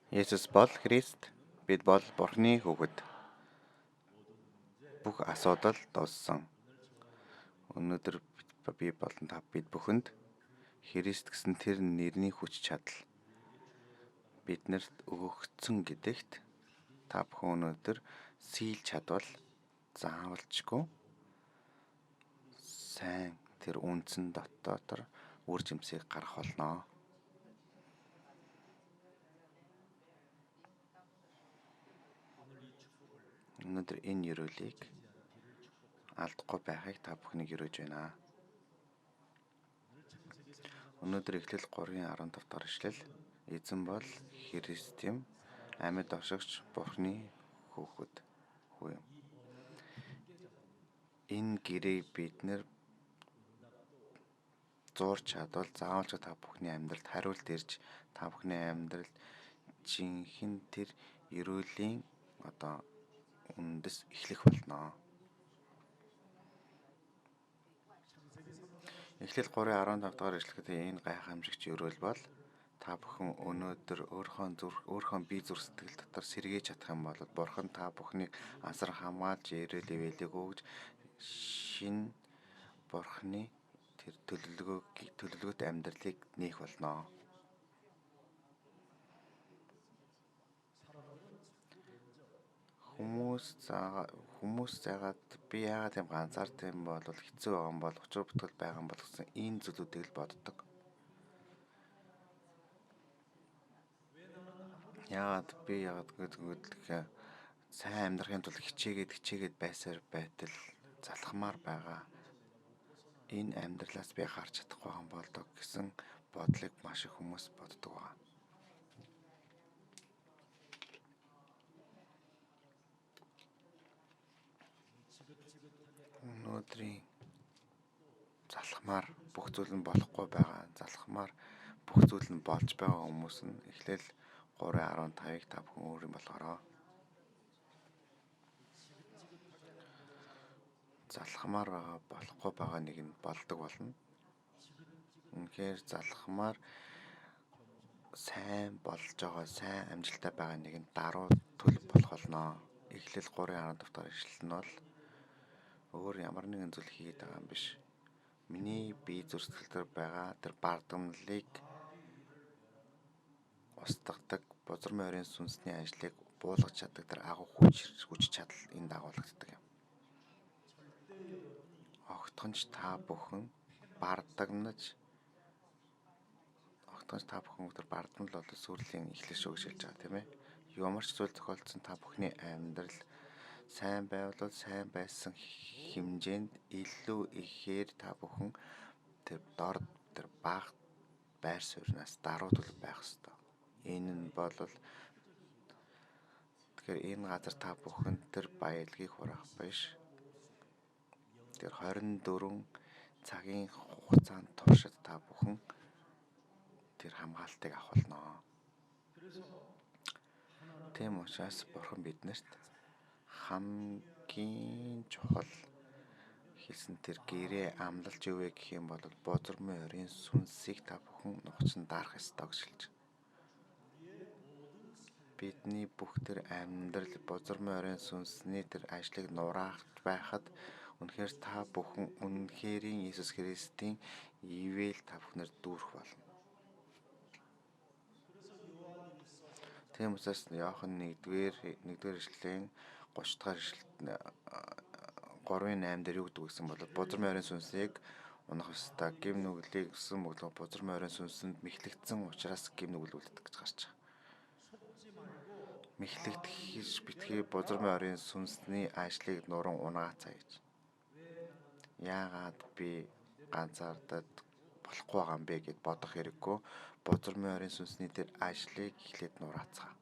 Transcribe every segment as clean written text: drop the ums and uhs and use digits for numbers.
Есүс бол Христ. Бид бол Бурхны хүүхэд. Бүх асуудал дууссан. Өнөөдөр би болон та бид бүхэнд Христ гэсэн тэр нэрний хүч чадал биднэрт өгөгдсөн гэдэгт та бүхэн өнөөдөр сийлж чадвал заавалчгүй сайн тэр үндсэн дотор үр жимсийг гарах болно. Өнөөдөр энэ ёроолыг алдахгүй байхыг та бүхнийг өрөөж байна. Өнөөдөр Эхлэл 3:15 дахь ишлэл эзэн бол Христ юм, амьд оршигч Бурхны хүүхэд хүү юм. Энэ гэрээг бид нэр зурж чадвал заавалж та бүхний амьдралд хариулт ирж та бүхний амьдралд жинхэнэ тэр ёроолийн үндэс эхлэх болно. Эхлэл 3:15 дахь ишлэхэд энэ гайхамшигч ёроол бол та бүхэн өнөөдөр өөрийнхөө бие зүрх сэтгэл дотор сэргийж чадах юм бол Бурхан та бүхнийг асар хамгаалж эрүүл ивэлийг өгж шинэ Бурханы тэр төлөвлөгөөт амьдралыг нээх болно. Хүмүүс заагаад би яагаад юм ганцаард юм бол хэцүү байгаа юм бол учир бүтгэл байгаа юм бол гэсэн энэ зүйлүүдийг л боддог. Яагаад гэдэг сайн амьдрахын тулд хичээгээд байсаар байтал залхамаар байгаа. Энэ амьдралаас би гарч чадахгүй юм болдог гэсэн бодлыг маш их хүмүүс боддог байгаа. Өнөөдрийн залхамаар бүх зүйл нь болохгүй байгаа. Залхамаар бүх зүйл нь болж байгаа хүмүүс нь Эхлэл 3:15-ыг та бүхэн өөрийн болгоорой. Залхамаар байгаа болохгүй байгаа нэг нь болдог болно. Үнэхээр залхамаар сайн болж байгаа, сайн амжилттай байгаа нэг нь даруй төлөв болох болно. Эхлэл 3:15 дахь ишлэл нь бол өөр ямар нэгэн зүйл хийгээд байгаа юм биш. Миний бие зүрхсэтгэлээр байгаа тэр бардамналыг устгадаг бузар морийн сүнсний ажлыг буулгаж чаддаг тэр агуу хүч чадал энд дагуулгддаг юм. Огтхонч та бүхэн тэр бардамнал бол сүрлийн эхлэл шүү гэж хэлж байгаа тийм ээ. Ямар ч зүйл тохиолдсон та бүхний амьдрал сайн байвал сайн байсан хэмжээнд илүү ихээр та бүхэн тэр дор тэр бага байр сууриас даруй төлөв байх ёстой. Энэ нь бол тэгэхээр энэ газар та бүхэн тэр баялагийг хураах биш. Тэр 24 цагийн хугацаанд туршид та бүхэн тэр хамгаалтыг авах болно. Тийм учраас Бурхан биднэрт хамгийн чухал хэлсэн тэр гэрээ амлалж юу вэ гэх юм бол бузар морийн сүнсийг та бүхэн нухчин дарах ёстой гэж хэлж. Бидний бүх тэр амьдрал бузар морийн сүнсний тэр ажлыг нураах байхад үнэхээр та бүхэн үнэхэрийн Иесус Христийн ивэл та бүхнээр дүүрэх болно. Тийм учраас Иохан 1-р ишлэлийн 30 дахь ишлэлд 3:8 дээр юу гэдэг вэ гэсэн бол бузар морийн сүнсийг унах ёстой. Гим нүглийг өссөн мөглөө бузар морийн сүнсэнд мэхлэгдсэн учраас гим нүгэл үлддэг гэж гарч байгаа. Мэхлэгдэх битгий бузар морийн сүнсний ажлыг нуран унаацаа гэж. Яагаад би ганцаардаад болохгүй байгаа юм бэ гэд бодох хэрэггүй. Бузар морийн сүнсний тэр ажлыг эхлээд нураацгаа.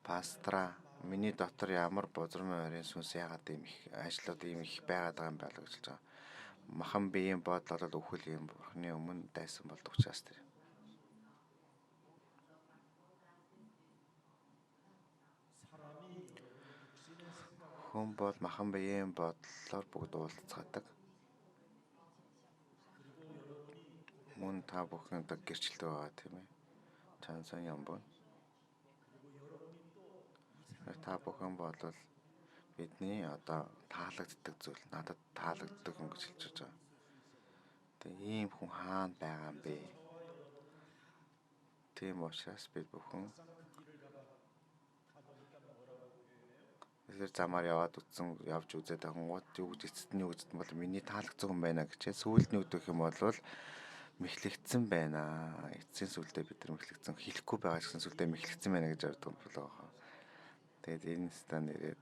Пастра миний дотор ямар бузар морийн сүнс яагаад ийм их ажлууд ийм их байгаад байгаа юм бэ гэж хэлж байгаа. Махан биеийн бодол бол үхэл юм Бурхны өмнө дайсан болдог учраас тэр. Хүн бол махан биеийн бодлоор бүгд уулзгадаг. мөн та бүхэн одоо гэрчлэлтэй байгаа тийм ээ. Чансан Ямбон. Та бүхэн бол бидний одоо таалагддаг зүйл, надад таалагддаг хүн гэж хэлж байгаа. Тэгээ ийм хүн хаана байгаа юм бэ? Тийм учраас бид бүхэн тэр замаар явж үзээд хангууд юу гэж эцэст нь юу гэж бол миний таалагдсан хүн байна гэж сүүлд нь үдэх юм бол мэхлэгдсэн байна. Эцсийн сүлдээ бид нар мэхлэгдсэн хэлэхгүй байгаа гэсэн сүлдээ мэхлэгдсэн байна гэж ярьдаг юм болоо. Тэгээд энэ стан нэрээ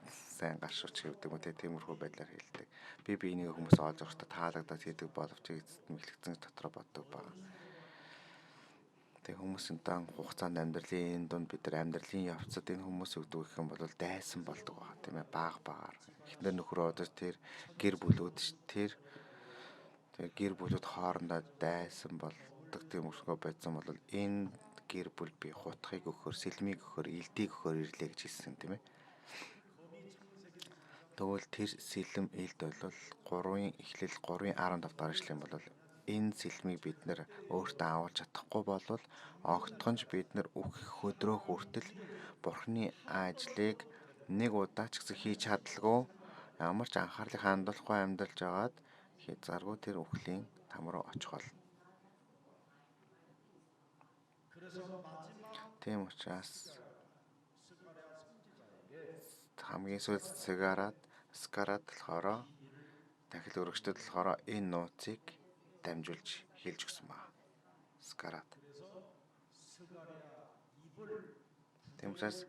сайн гаршууч гэдэг юм тиймэрхүү байдлаар хэлдэг. Би энийг хүмүүс олж авахдаа таалагдаад хийдэг боловч эцэст нь мэхлэгдсэн дотроо боддог байна. Тэгээ хүмүүсийн дан хугацаанд амьдралын энэ дунд бид нар амьдралын явцад энэ хүмүүс өгдөг гэх юм бол дайсан болдог байна тийм ээ багаар. Эхнэр нөхрөө одож тэр гэр бүлүүд тэр гэр бүлүүд хоорондоо дайсан болдог тийм өрсгөө байсан бол энэ гэр бүл би хутхыг өгөхөр, сэлмийг өгөхөр, илдийг өгөхөр ирлээ гэж хэлсэн тийм ээ. Тэгвэл тэр сэлэм илд бол 3-ын 15 дахь эшлэл бол энэ сэлмийг бид нэр өөртөө авалж чадахгүй болвол огтхонч бид нар үхэх өдрөө хүртэл Бурхны ажлыг нэг удаа ч гэсэн хийж чадалгүй ямар ч анхаарлыг хандуулахгүй амьдарч агаад хязгааргүй тэр үхлийн там руу очих болно. Тийм учраас хамгийн сүүлд скарат болохоор дахил өргөжтөд болохоор энэ нууцыг дамжуулж хэлж өгсөн байна. Скарат. Тийм учраас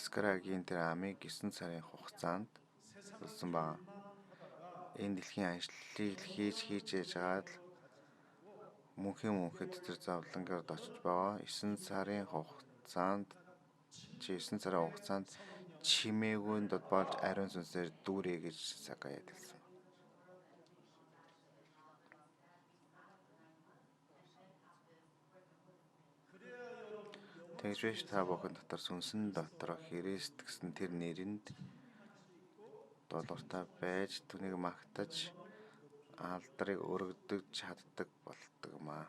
Скарагийн тэр амийг 9 сарын хугацаанд болсон байна. Энэ дэлхийн ажлыг хийж яжгаад мөнхэд тэр завлангаар очиж байгаа 9 сарын хугацаанд чимээгүйнд болж ариун сүнсээр дүүрээ гэж Сакаяд хэлсэн. Тэгж та бүхэн дотор сүнсэн дотор Христ гэсэн тэр нэрэнд долууртай байж түүнийг магтаж алдрыг өргөдөж чаддаг болдог маа.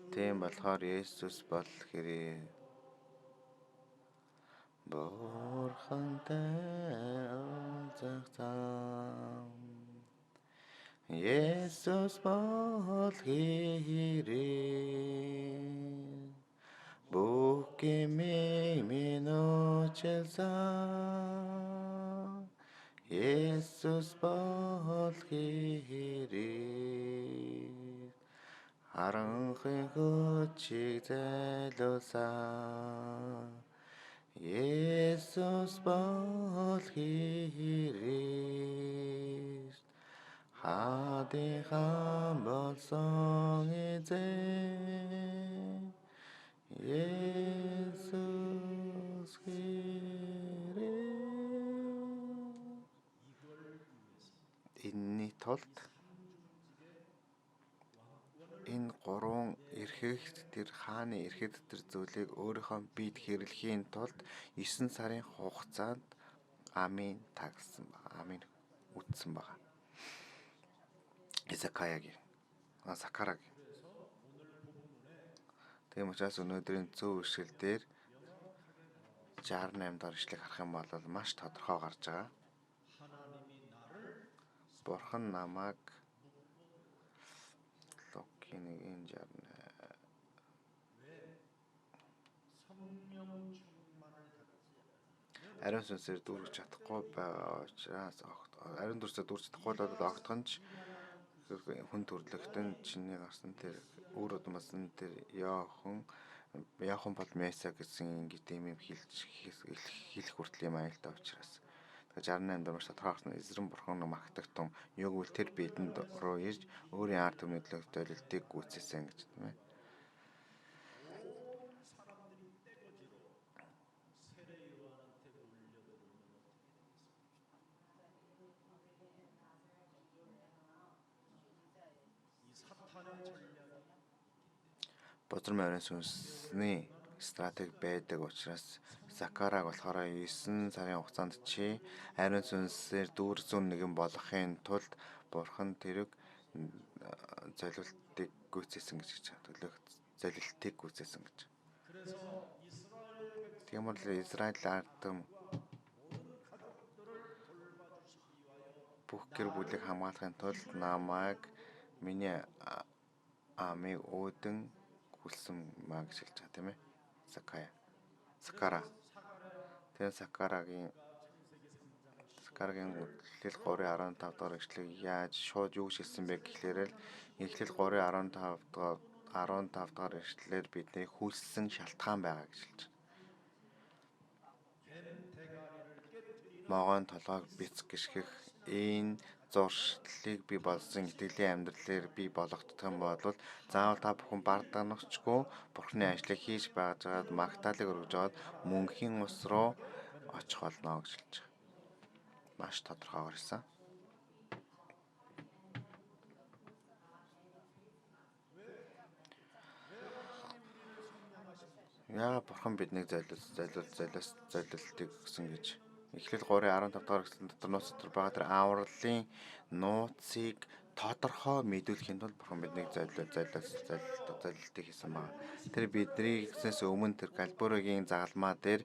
Тийм болохоор Есүс бол хэрэг Бурхантай уулзах Есүс бол хэрэг бүх гэмиг минь уучлсан Есүс бол хэрэг харанхуй хүчийг зайлуулсан Есүс бол хэрэг хадихан болсон эзэн Есүс хэрэг. Энэний тулд энэ гурван эрхэгт тэр хааны эрхэгт тэр зүйлийг өөрийнхөө бид хэрэглэхийн тулд 9 сарын хугацаанд амийн тагсан байна. Амийн үтсэн байна. Сакарагийн. Тийм учраас өнөөдрийн зөв ишлэл дээр 68 дахь ишлэгийг харах юм бол маш тодорхой гарч байгаа. Бурхан намайг Лукийн 1:68 ариун сүнсээр дүүргэж чадахгүй байгаа учраас ариун сүнсээр дүүргэж чадахгүй бол огтхонч хүн төрлөختөн чиний гарсан тэр өөр удмасан тэр Яохан бол Меса гэсэн ийм хэлэх хүртэл юм аюултай учраас 68 дөрмөж тодорхой эзрэн бурхан магтах том юг үл тэр бидэнд руу ирж өөрийн ард түмний төлөлтийг гүйцээсэн гэж тийм ээ. Бозром ариун сүнсний стратеги байдаг учраас Закараг болохоор 9 сарын хугацаанд чи ариун сүнсээр дүүр зүүн нэгэн болохын тулд Бурхан тэрэг золилтыг гүйцээсэн гэж төлөөх золилтыг гүйцээсэн гэж. Тэгмэл Израиль ардам бүх гэр бүлийг хамгаалахын тулд намайг миний амийг өөдөн хүлсэн маа гэж хэлж байгаа тийм ээ. Сакара. Тэр Сакарагийн Эхлэл 3:15 дахь эшлэг яаж шууд юу хэлсэн бэ гэхлээр л Эхлэл 3:15 дахь эшлэлээр бидний хүлсэн шалтгаан байгаа гэж хэлж байна. Могоон толгойг бяц гიშгэх энэ зуршлыг би болсон итгэлийн амьдралаар би болгогдох юм бол заавал та бүхэн бардамнахчгүй Бурхны ажлыг хийж байгаад магтаалыг өргөж аваад мөнхийн ус руу очих болно гэж хэлж байгаа. Маш тодорхойгоор хэлсэн. Яагаад Бурхан биднийг золилтыг өгсөн гэж. Эхлэл 3:15 дахь эшлэл дотор нууц дотор байгаа тэр авралын нууцыг тодорхой мэдүүлэхийн тулд Бурхан биднийг золилтыг хийсэн байна. Тэр биднээс өмнө тэр Галборогийн загалмаа дээр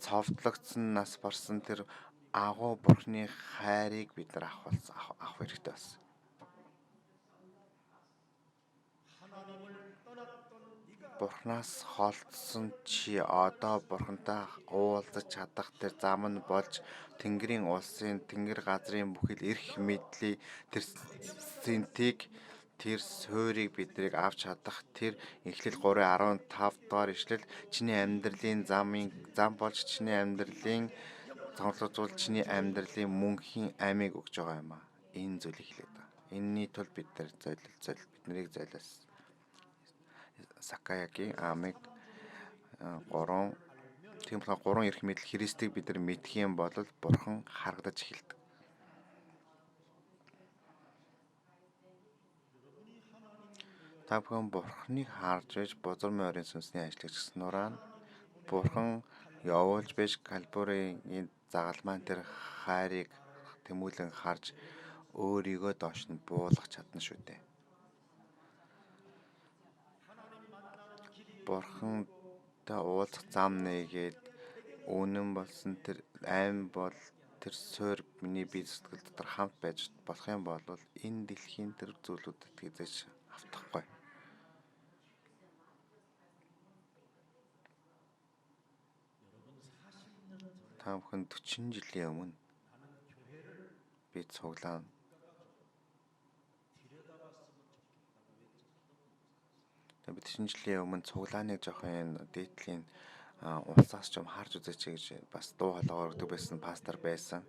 цовдлогдсон нас барсан тэр агуу Бурхны хайрыг бид нар авах хэрэгтэй байсан. Бурхнаас холдсон чи одоо Бурхантай уулзаж чадах тэр зам нь болж Тэнгэрийн улсын Тэнгэр газрын бүхэл эрх мэдлийг тэр сэнтийг тэр суурийг биднийг авч чадах тэр Эхлэл 3:15 дугаар ишлэл чиний амьдралын зам болж чиний амьдралын цонхлогдвол чиний амьдралын мөнхийн амийг өгж байгаа юм аа. Энэ зүйлийг хэлээд байгаа. Энэний тулд бид нарыг золиосон. Сакаягийн амыг 3 эрх мэдэл Христийг бид нар мэдэх юм бол Бурхан харагдаж эхэлдэг. Та бүхэн Бурханыг харж байж бузар морийн сүнсний ажлыг чгснураа Бурхан явуулж байж Галборогийн загалмаан тэр хайрыг тэмүүлэн харж өөрийгөө доош нь буулгах чадна шүү дээ. Бурхантай уулзах зам нээгээд үнэн болсон тэр айн бол тэр суур миний бие сэтгэл дотор хамт байж болох юм бол энэ дэлхийн тэр зүйлүүдэд хязгаарч автахгүй. Та бүхэн 40 жилийн өмнө би цуглаан бид 40 жилийн өмнө цуглааныг жоохон дээдлийн улсаас ч юм харж үзээч гэж бас дуу хоолойгоор өгдөг байсан пастор байсан.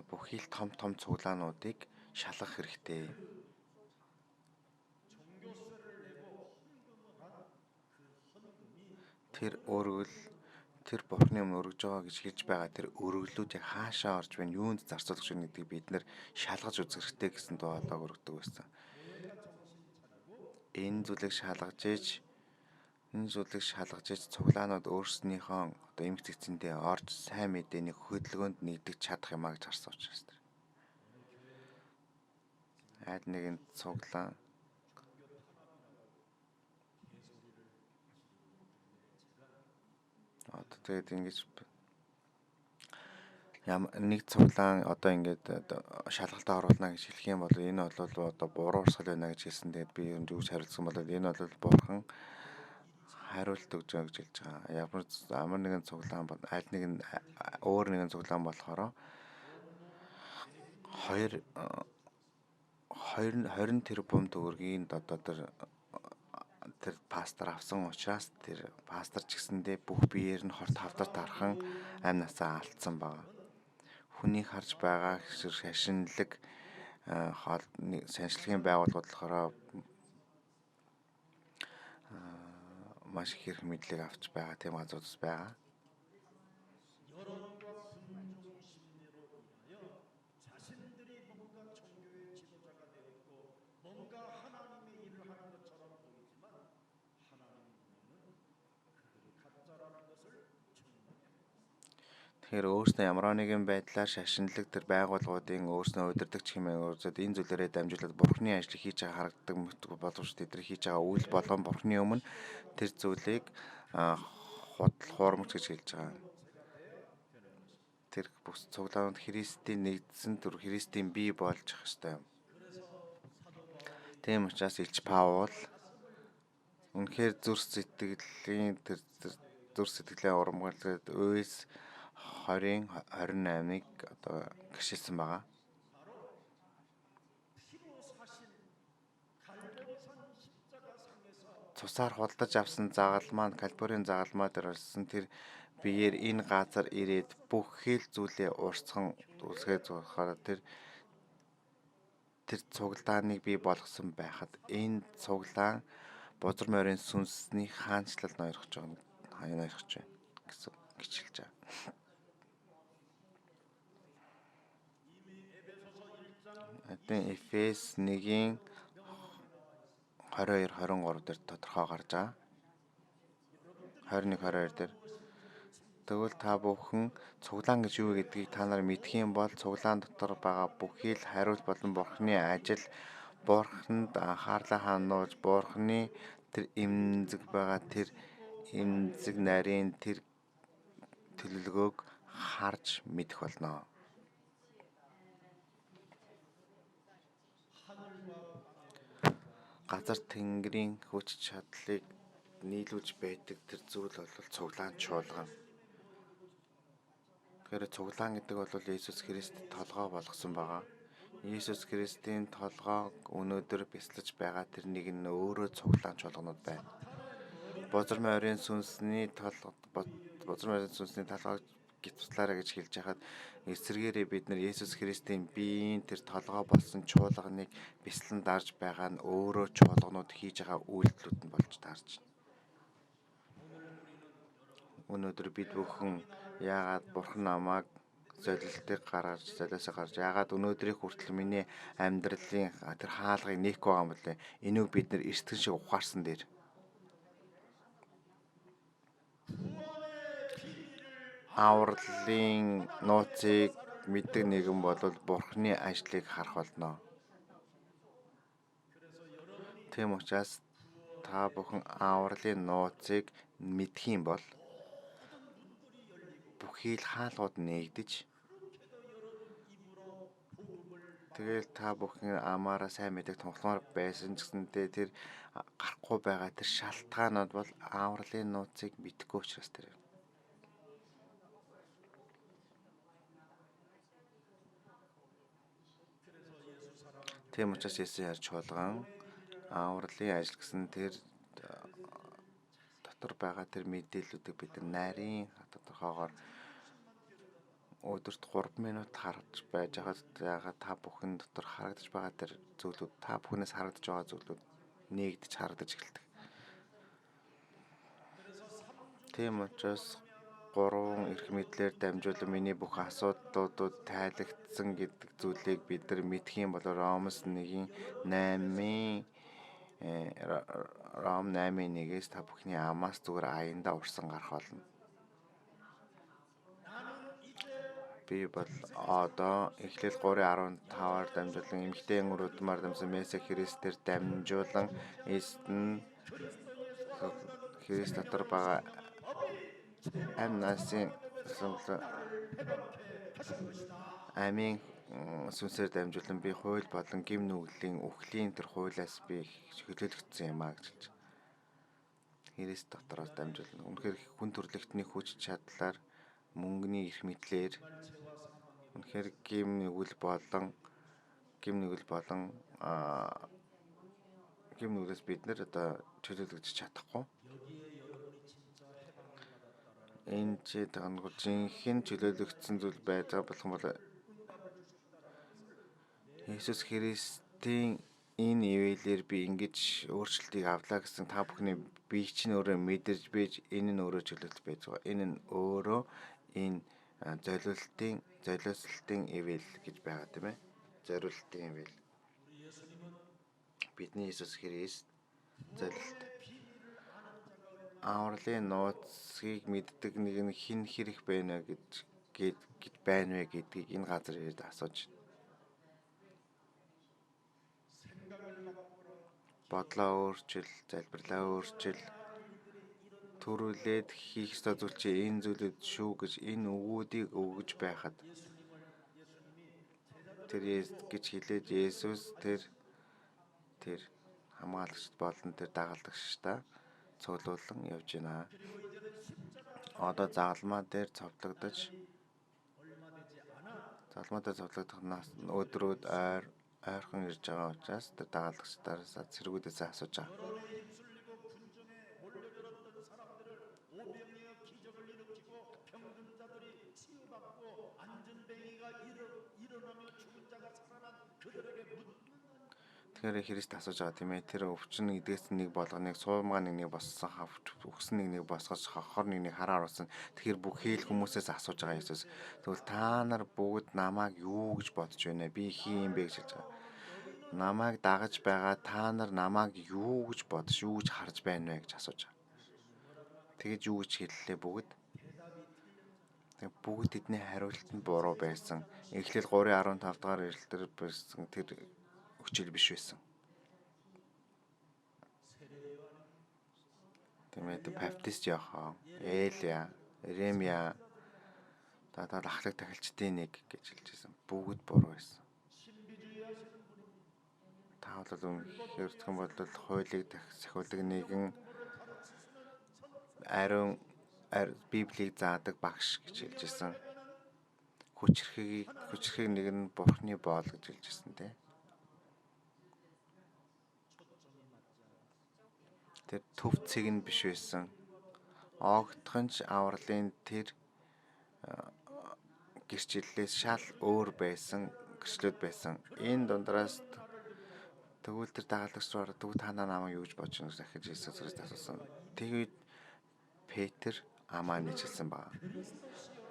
Бүхий л том цуглаануудыг шалгах хэрэгтэй. Тэр өргөл тэр Бурхны өмнө өргөж байгаа гэж хэлж байгаа тэр өргөлүүд яг хаашаа орж байна, юунд зарцуулах вэ гэдгийг бид нэр шалгаж үзэх хэрэгтэй гэсэн дуу хоолойг өргөдөг байсан. Энэ зүйлийг шалгаж ээж цуглаанууд өөрснийхөө одоо эмх цэгцэндээ орж сайн мэдээний хөдөлгөөнд нэгдэж чадах юмаа гэж харсан учраас. Аль нэгэн цуглаан тэгээд ингэж нэг цуглаан одоо ингээд шалгалтаа оруулна гэж хэлэх юм бол энэ бол одоо буруу урсгал байна гэж хэлсэн. Тэгээд би юу гэж хариулсан бол энэ бол Бурхан хариулт өгж байгаа гэж хэлж байгаа. Ямар нэгэн цуглаан бол аль нэгэн өөр нэгэн цуглаан болохоор 20 тэрбум төгрөгийн одоо тэр пастор авсан учраас тэр пастор ч гэсэндээ бүх биеэр нь хорт хавдар тархан амь насаа алдсан байна. Хүний харж байгаа шашинлаг санчлагын байгууллагууд болохоор маш их эрх мэдлийг авч байгаа тийм газрууд байгаа. Тэгэхээр өөрснөө ямар нэгэн байдлаар шашинлаг тэр байгууллагуудын өөрснөө удирдагч хэмээн өөрсөд энэ зүйлээрээ дамжуулаад Бурхны ажлыг хийж байгаа харагддаг боловч тэдний хийж байгаа үйл болгон Бурхны өмнө тэр зүйлийг худал хуурмагч гэж хэлж байгаа. Тэр бүс цуглаанууд Христийн нэгдсэн төр Христийн бие болж ах ёстой юм. Тийм учраас Илч Паул үнэхээр зүр сэтгэлийн урамгалаад Үйлс 20-28-ыг одоо гიშилсэн байгаа. Цусаар худалдаж авсан загалмаа нь Калбурийн загалмаа дээр орсон тэр биеэр энэ газар ирээд бүх хэл зүйлээ уурцхан үлсгээ зурхаараа тэр цуглааныг бий болгосон байхад энэ цуглаан бузар морийн сүнсний хаанчлал ноёрхож байна гэсэн гიშилж байгаа. Эдгээр Эфес 1-ийн 22-23 дээр тодорхой гарч байгаа. 21-22 дээр тэгвэл та бүхэн цуглаан гэж юу гэдгийг та нар мэдэх юм бол цуглаан дотор байгаа бүхий л хариулт болон Бурхны ажил, Бурханд анхаарлаа хандуулж, Бурхны тэр эмзэг байгаа тэр эмзэг нарийн тэр төлөвлөгөөг харж мэдэх болно. Газар тэнгэрийн хүч чадлыг нийлүүлж байдаг тэр зүйл бол цуглаан чуулган. Тэгэхээр цуглаан гэдэг бол Иесус Христ толгой болгосон байгаа. Иесус Христийн толгойг өнөөдөр бяцлаж байгаа тэр нэг нь өөрөө цуглаан чуулганууд байна. Бузар морийн сүнсний толгойг гитвслаараа гэж хэлж хахад эсвэргээрээ бид нар Иесус Христийн биеийн тэр толгой болсон чуулганыг бяцлан дарж байгаа нь өөрөө чуулганууд хийж байгаа үйлдэлүүд нь болж таарч байна. Өнөөдөр бид бүхэн яагаад Бурхан намайг золиосоо гарч яагаад өнөөдрийг хүртэл миний амьдралын тэр хаалгыг нээх байгаа юм бэ? Энийг бид нар эртгэн шиг ухаарсан дээр авралын нууцыг мэддэг нэгэн бол Бурхны ажлыг харах болно. Тийм учраас та бүхэн авралын нууцыг мэдэх юм бол бүхий л хаалгууд нээгдэж тэгэл та бүхэн амаараа сайн мэддэг тунхлмаар байсан ч гэсэндээ тэр гарахгүй байгаа тэр шалтгаанууд бол авралын нууцыг мэдэхгүй учраас тэр. Тийм учраас Есүс ярьж чуулган авралын ажил гэсэн тэр дотор байгаа тэр мэдээллүүдийг бид нарийн тодорхойгоор өдөрт 3 минут харж байж байгаа та бүхэн дотор харагдаж байгаа тэр зүйлүүд та бүхнээс харагдаж байгаа зүйлүүд нэгдэж харагдаж эхэлдэг. Тийм учраас 3 эрх мэдлээр дамжуулан миний бүх асуудлуудад тайлагдсан гэдэг зүйлийг бид нар мэдэх юм бол Ромс 1:8 Ром 8:1-ээс та бүхний амаас зүгээр аяндаа урсан гарах болно. Би бол одоо Эхлэл 3:15-аар дамжуулан эмэгтэй өнгөрүүдмаар дамжсан Месех Христээр дамжуулан эзэн Христ дотор байгаа амь насын амийн сүнсээр дамжуулан би хууль болон гим нүглийн үхлийн тэр хуулиас би хөдөлгдсөн юм а гэж хэлж байна. Христ дотороос дамжуулан үнэхээр хүн төрлөختний хүч чадлаар мөнгөний эрх мэдлэр үнэхээр гим нүглээс бид нэр одоо чөлөөлөгдөж чадахгүй. Энэ ч тангууд жинхэнэ чөлөөлөгдсөн зүйл байж байгаа болох юм бол Иесус Христийн энэ ивэлээр би ингэж өөрчлөлтийг авлаа гэсэн та бүхний бие чинь өөрөө мэдэрч бийж энэ нь өөрөө чөлөөлт байж байгаа. Энэ нь өөрөө энэ золиослтын ивэл гэж байгаа тийм ээ. Зориултын ивэл. Бидний Иесус Христ золилт. Авралын нууцыг мэддэг нэг нь хэн хэрэг байна гэж гэж байна вэ гэдгийг энэ газар ирээд асууж байна. Бодлоо өөрчил, залбирлаа өөрчил, төрүүлээд хийх ёстой зүйл чи энэ зүйлүүд шүү гэж энэ өгүүдийг өгж байхад тэр гэж хэлээд Есүс тэр хамгаалагчд болон тэр дагалдагчдаа цуглуулan явж байна. Одоо загалмаа дээр цовдлогдож цовдлогдохнаас өдрүүд ойрхон ирж байгаа учраас тэр дагалдагчдаас цэргүүдээс асууж байгаа. Тэгэхээр Христ асууж байгаа тийм ээ. Тэр өвчин эдгээс нэг болгоныг суумгаа нэг боссон хавч үхсэн нэг босгож хохор нэг хараа оруулсан. Тэгэхээр бүх хэл хүмүүсээс асууж байгаа Есүс. Тэгвэл та нар бүгд намайг юу гэж бодож байна вэ? Би хин юм бэ гэж хэлж байгаа. Намайг дагаж байгаа та нар намайг юу гэж бодож, юу гэж харж байна вэ гэж асууж байгаа. Тэгэж юу гэж хэллээ бүгд? Бүгд тэдний хариулт нь буруу байсан. Эхлэл 3:15 дахь эшлэлээр байсан тэр хүчил биш байсан. Тэмээд баптист Иохан, Элия, Иремья даадаа ахлах тахилчдын нэг гэж хэлж байсан. Бүгд буруу байсан. Та бол үнэхээр зөвхөн бол хуулийг сахиулдаг нэгэн ариун Библийг заадаг багш гэж хэлж байсан. Хүчрхийг нэг нь Бурхны боол гэж хэлж байсан тийм. Тэр төв цэг нь биш байсан. Огтхонч авралын тэр гэрчлэлээс шал өөр байсан гэрчлүүд байсан. Энэ дундраас тэгвэл тэр дагалдагч руу дүү та намайг юу гэж бодож байна гэж дахиж Иесус Христ асуусан. Тэгээд Петр амаа нэжилсэн баг.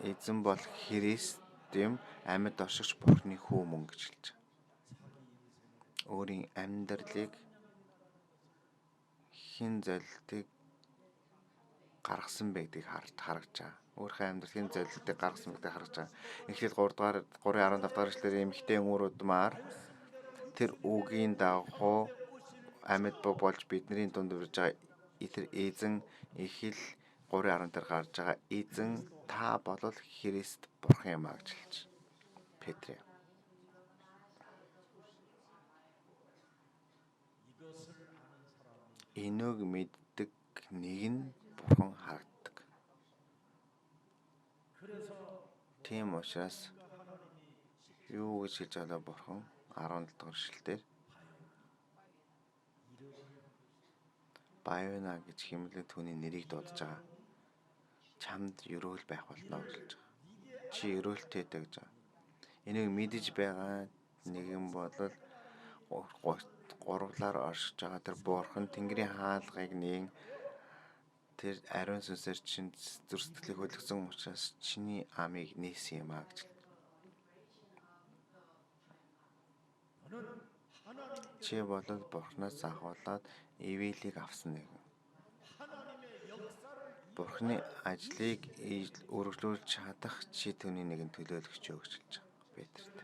Эзэн бол Христ юм амьд оршигч Бурхны хүү мөн гэж хэлж байгаа. Өөрийн амьдралыг хин золилтыг гаргасан байдгийг харагч байгаа. Өөрийнхөө амьдралын золилтыг гаргасан байдгийг харагч байгаа. Эхлээд 3:15 дахь эшлэлээр эмэгтэй өнгөрүүдмаар тэр үгийн дагуу амьд болж бидний дунд үрж байгаа тэр эзэн их л 3:10 дээр гарч байгаа эзэн та болол Христ Бурхан юм а гэж хэлж Петр. Энийг мэддэг нэг нь Бурхан харагддаг. Тийм учраас юу гэж хэлж байгаа Бурхан 17 дахь эшлэлээр Баяна гэж хэмлэн түүний нэрийг дуудаж байгаа. Чамд өрөөл байх болно гэж хэлж байгаа. Чи өрөөлтэй дэ гэж байгаа. Энийг мэдэж байгаа нэгэн бодол гуравлаар оршиж байгаа тэр Бурхан Тэнгэрийн хаалгыг нээн тэр ариун сүнсээр чинь зүр сэтгэлийг хөдөлгсөн учраас чиний амийг нээсэн юм а гэж. Чи болол Бурханаас ахуулаад ивэлийг авсан нэгэн. Бурханы ажлыг үргэлжлүүлж чадах чи түүний нэгэн төлөөлөгч юу гэж хэлж байгаа Петрт.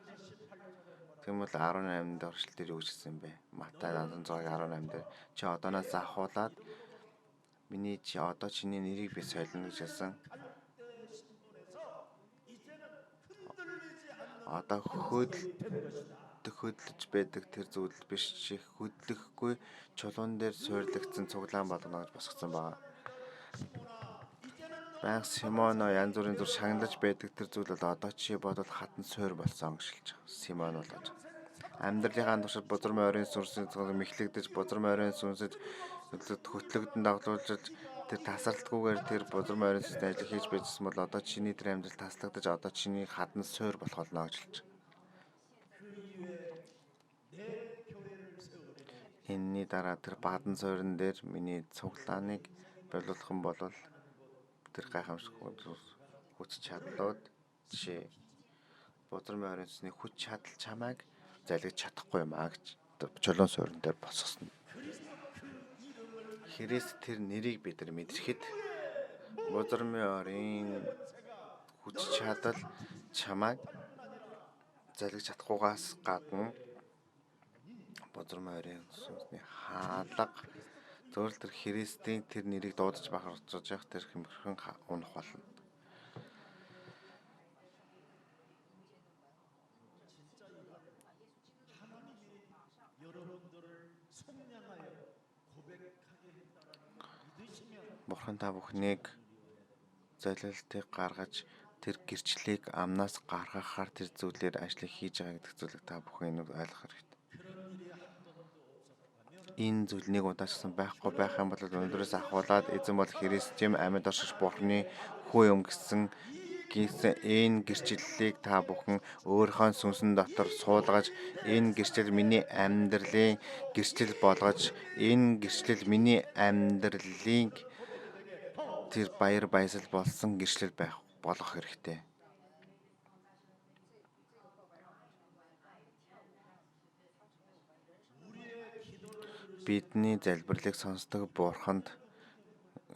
Тэгмэл 18 дахь эшлэл дээр юу гэсэн бэ? Матай 6:18 дээр чи одооноос ахуулаад одоо чиний нэрийг би солино гэж хэлсэн. Одоо хөдлөж байдаг тэр зүйл биш чи хөдлөхгүй чулуун дээр суйрлагдсан цуглаан болгоно гэж босгосон байна. Банк Симоно янз бүрийн зүр шагналж байдаг тэр зүйл бол одоо чи бодол хатан суур болсон гэж хэлж байгаа. Симон болгож. Амьдралынхаа туршид бузар морийн сүнсэд мэхлэгдэж бузар морийн сүнсэд хөтлөгдөн дагуулж тэр тасралтгүйгээр тэр бузар морийн сүнсний ажил хийж байжсэн бол одоо чиний тэр амьдрал таслагдаж одоо чиний хатан суур болох болно гэж хэлж байгаа. Энэний дараа тэр бадан суурин дээр миний цуглааныг боловлох нь бол тэр гайхамшиг хүч чадлууд жишээ бузар морин сүнсний хүч чадал чамайг залгиж чадахгүй юм а гэж чулуун суурин дээр босгосон. Христ тэр нэрийг бид нар мэдрэхэд бузар морин хүч чадал чамайг залгиж чадахгүйгаас гадна бузар морийн сүнсний хаалга зөвөр тэр Христийн тэр нэрийг дуудаж бахархаж явах тэр хэмхэн унах болно. Бурхан та бүхнийг золиолтыг гаргаж тэр гэрчлэлийг амнаас гаргахаар тэр зүйлээр ажлыг хийж байгаа гэдэг зүйлийг та бүхэн ойлгох хэрэгтэй. Энэ зүйлнийг удаачсан байхгүй байх юм бол өнөөдрөөс ахуулаад эзэн бол Христийн амьд оршиж Бурханы хүү юм гэсэн энэ гэрчлэлийг та бүхэн өөрийнхөө сүнсэн дотор суулгаж энэ гэрчлэл миний амьдралын гэрчлэл болгож энэ гэрчлэл миний амьдралыг тэр баяр баясгал болсон гэрчлэл болгох хэрэгтэй. Бидний залбирлыг сонсдог Бурханд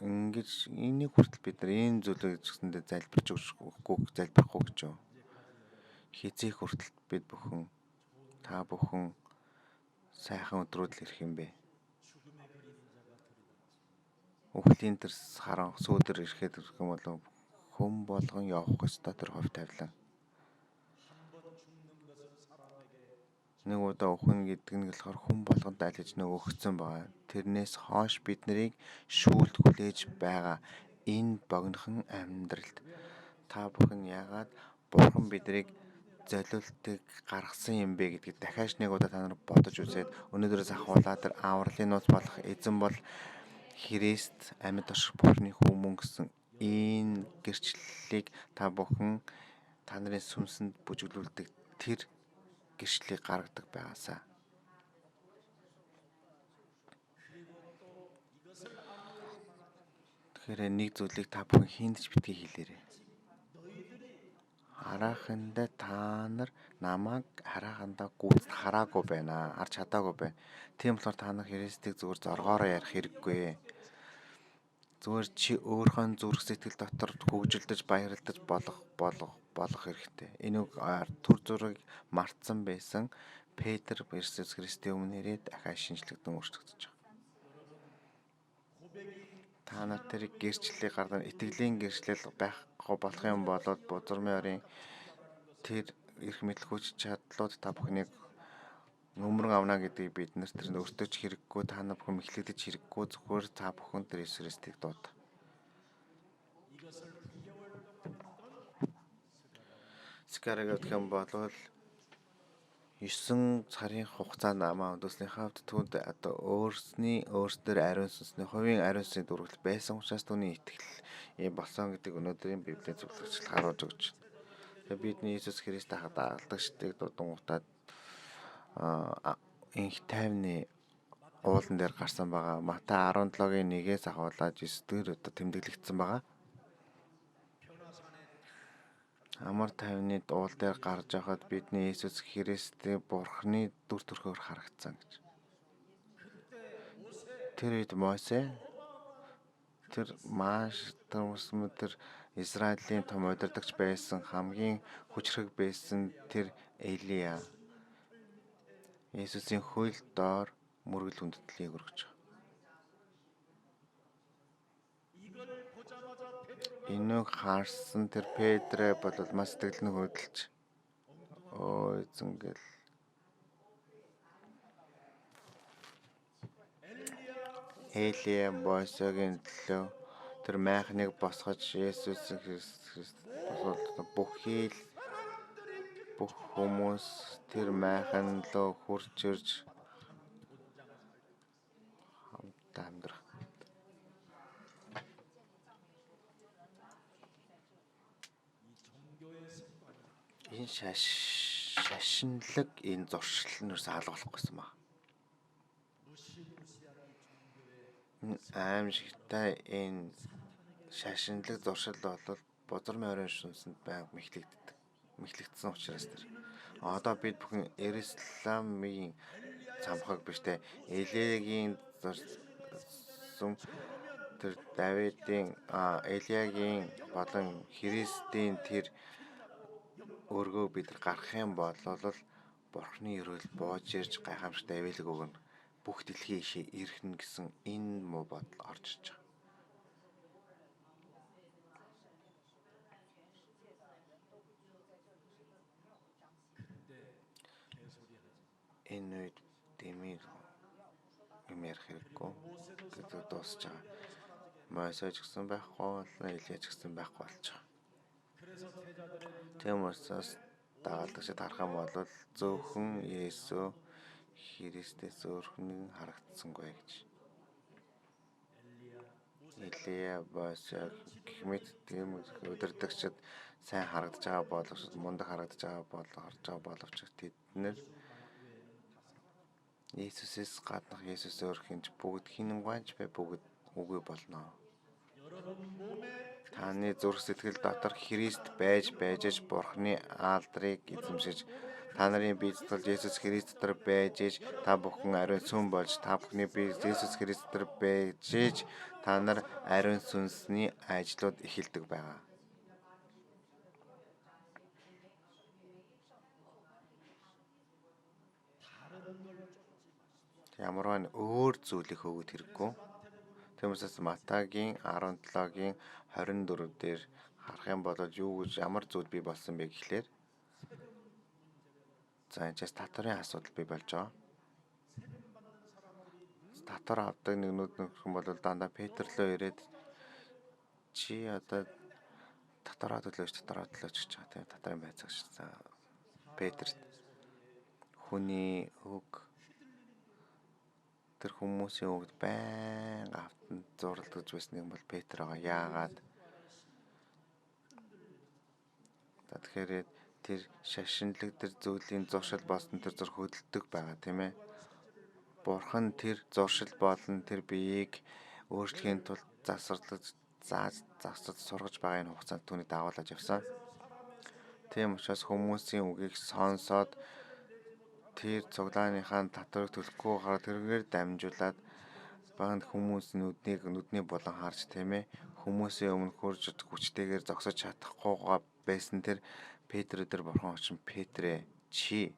ингэж энийг хүртэл бид нар энэ зүйлийг гэсэндээ залбихгүй гэж юу? Хизээх хүртэл бид бүхэн та бүхэн сайхан өдрүүд л ирэх юм бэ? Үхлийн тэр харан сүүдэр ирэхэд юм бол хүн болгон явах ёстой тэр хувь тавилан. Нэг удаа өхөн гэдэг нь болохоор хүн болгонд аль гэж нэг өгсөн байгаа. Тэрнээс хойш бид нарыг шүүлт хүлээж байгаа энэ богинохон амьдралд та бүхэн яагаад Бурхан бидрийг золиолтыг гаргасан юм бэ гэдгийг дахиад нэг удаа та нар бодож үзээд өнөөдрөөс ахуулаад тэр авралын нууц болох эзэн бол Христ амьд орших Бурханы хүү мөн гэсэн энэ гэрчлэлийг та бүхэн та нарын сүнсэнд бүжиглүүлдэг тэр гэрчлэлийг гаргадаг байгаасаа. Тэгэхээр нэг зүйлийг та бүхэн хийнд ч битгий хэлээрэй. Харахандаа та нар намайг харахандаа гүйцэд хараагүй байна. Харж чадаагүй байна. Тийм болохоор та нар Христийг зүгээр зоргоороо ярих хэрэггүй. Зүгээр чи өөрийнхөө зүрх сэтгэл дотор хөвгөлдөж баярлаж болох хэрэгтэй. Энэ төр зүрийг мартсан байсан Петр Иесус Христийн өмнө ирээд дахиад шинжлэгдэн өөрчлөгдөж байгаа. Та нар тэр гэрчлэлийг гаргана, итгэлийн гэрчлэл байхгүй болох юм бол бузар морийн тэр эрх мэдэл хүч чадлууд та бүхнийг нөмрөн авна гэдгийг бид нар тэр өөртөө ч хэрэггүй, та нар бүхэн мэхлэгдэж хэрэггүй, зөвхөн та бүхэн тэр Иесус Христийг дууд. Скараг гэх юм бол 9 сарын хугацаанд намаа өдөөснийхээ хувьд түүнд одоо өөрсдөр ариун сүнсний хувийн ариун сүнсний дүрвэлт байсан учраас түүний итгэл болсон гэдэг өнөөдрийн Библийн зөвлөгчл харуулж өгч байна. Тэгээ бидний Иесус Христтэй дагалдагчдыг дуудангуудаад инх тайвны уулан дээр гарсан байгаа. Матай 17-гийн 1-ээс ахуулаад 9-дгээр одоо тэмдэглэгдсэн байгаа. Амар тайвны уул дээр гарч явахад бидний Иесус Христийн Бурханы дүр төрхөөр харагдсан гэж. Тэр үед Мосе тэр маш тэр Израилийн том удирдагч байсан, хамгийн хүчрэг байсан тэр Элия Иесусийн хөл доор мөргөл хүндэтлийг өргөж байгаа. Энийг харсан тэр Петрэ бол маш сэтгэл нь хөдөлж эзэнгэл Элия Мосегийн төлөө тэр майхныг босгож Иесус Христ бүхий л бүх хүмүүс тэр майхан лөө хурж ирж хамтдаа амьдрах. Энэ шашинлаг энэ зуршил нь алга болохгүйсэн баг. Аимшигтай энэ шашинлаг зуршил бол бузар морин сүнсэнд байнга мэхлэгдсэн учраас тэр. Одоо бид бүхэн Иерусалимын цамхаг биштэй Элигийн сүм тэр Давидын Элиягийн болон Христийн тэр өргөө бид гарах юм бол Бурхны өрөөл боож ирж гайхамшигт авилга өгнө. Бүх дэлхийн ишээ ирхэн гэсэн энэ муу бодол орж ирж байгаа. Энэ үед дэмий юм ярих хэрэггүй гэдэг дуусч байгаа. Мосеж гэсэн байхгүй болно, Илияч гэсэн байхгүй болж байгаа. Тийм учраас дагалдагчид харах юм бол зөвхөн Есүс Христээс өөр хүн харагдсангүй гэж. Илия Мосег гэх мэт тийм удирдагчид сайн харагдаж байгаа боловч мундаг харагдаж байгаа боловч тэд нэр Есүсээс гаднах Есүс өөр хинж бүгд хинэмгайч бай бүгд үгүй болно. Таны зүрх сэтгэл дотор Христ байж Бурхны аалдрыг эзэмшиж та нарын бие сэтгэл Есүс Христ дотор байж та бүхэн ариун сүм болж та бүхний бие Есүс Христ дотор байж та нар ариун сүнсний ажлууд эхэлдэг байгаа. Ямарваа өөр зүйлийг хөөгд хэрэггүй. Тиймээс Матагийн 17-гийн 24 дээр харах юм бол ямар зүйл бий болсон бэ гэхлээр за энэчээс татварын асуудал бий болж байгаа. Татвар авдаг нэгнүүд нөхөн бол дандаа Петр лөө ирээд чи одоо татвар төлөөч гэж байгаа. Тийм татварын байцаагч Петрт хүний үг тэр хүмүүсийн үгд байнга автан зуралдаж байсан юм бол Петр байгаа. Яагаад? Тэгэхээр тэр шашинлаг тэр зүйлийн зуршил болсон тэр зур хөдөлдөг байгаа тийм ээ. Бурхан тэр зуршил болон тэр биеийг өөрчлөхийн тулд засварлаж сургаж байгаа энэ хугацаанд түүнийг дагуулж явсан. Тийм учраас хүмүүсийн үгийг сонсоод тэр цуглааныхаа татварыг төлөхгүй гараад тэргээр дамжуулаад банд хүмүүсийн нүдний болон харж тийм ээ хүмүүсийн өмнө хурж хүчтэйгээр зогсож чадахгүй байсан тэр Петр өдөр бурхан очин Петрэ чи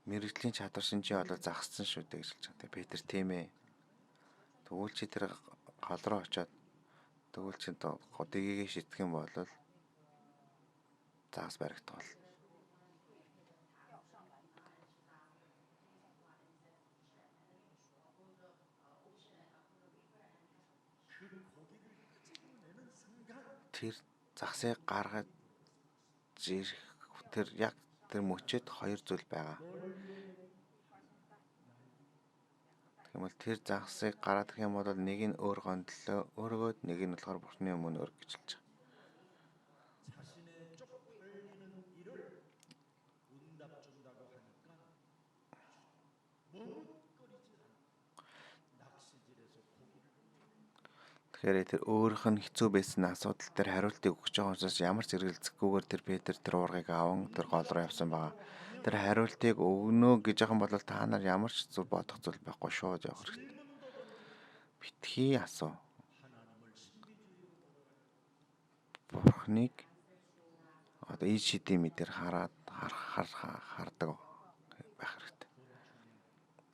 мэрэгжлийн чадвар шинжээ болоод загассан шүү дээ гэж хэлж байгаа. Петр тийм ээ. Тэгвэл чи тэр гол руу очиод тэгвэл чи годыгийг шитгэх юм бол загас баригдах бол. Тэр загсыг гаргаж ирэх тэр яг тэр мөчөд хоёр зүйл байгаа. Тэгмэл тэр загсыг гараад ирэх юм бол нэг нь өөр гондлоо өргөөд нэг нь болохоор Бурхны өмнө өрг гэж хэлж байгаа. Тэгэхээр тэр өөрийнх нь хэцүү байсан асуудал дээр хариултыг өгч байгаа учраас ямар зэрэгэлзэхгүйгээр тэр Петр тэр уургыг аван тэр гол руу явсан байгаа. Тэр хариултыг өгнө гэж байгаа бол та нар ямар ч зүйл бодох зүйл байхгүй шууд явах хэрэгтэй. Битгий асуу. Бурхныг одоо ий шидийн мэдэр хардаг байх хэрэгтэй.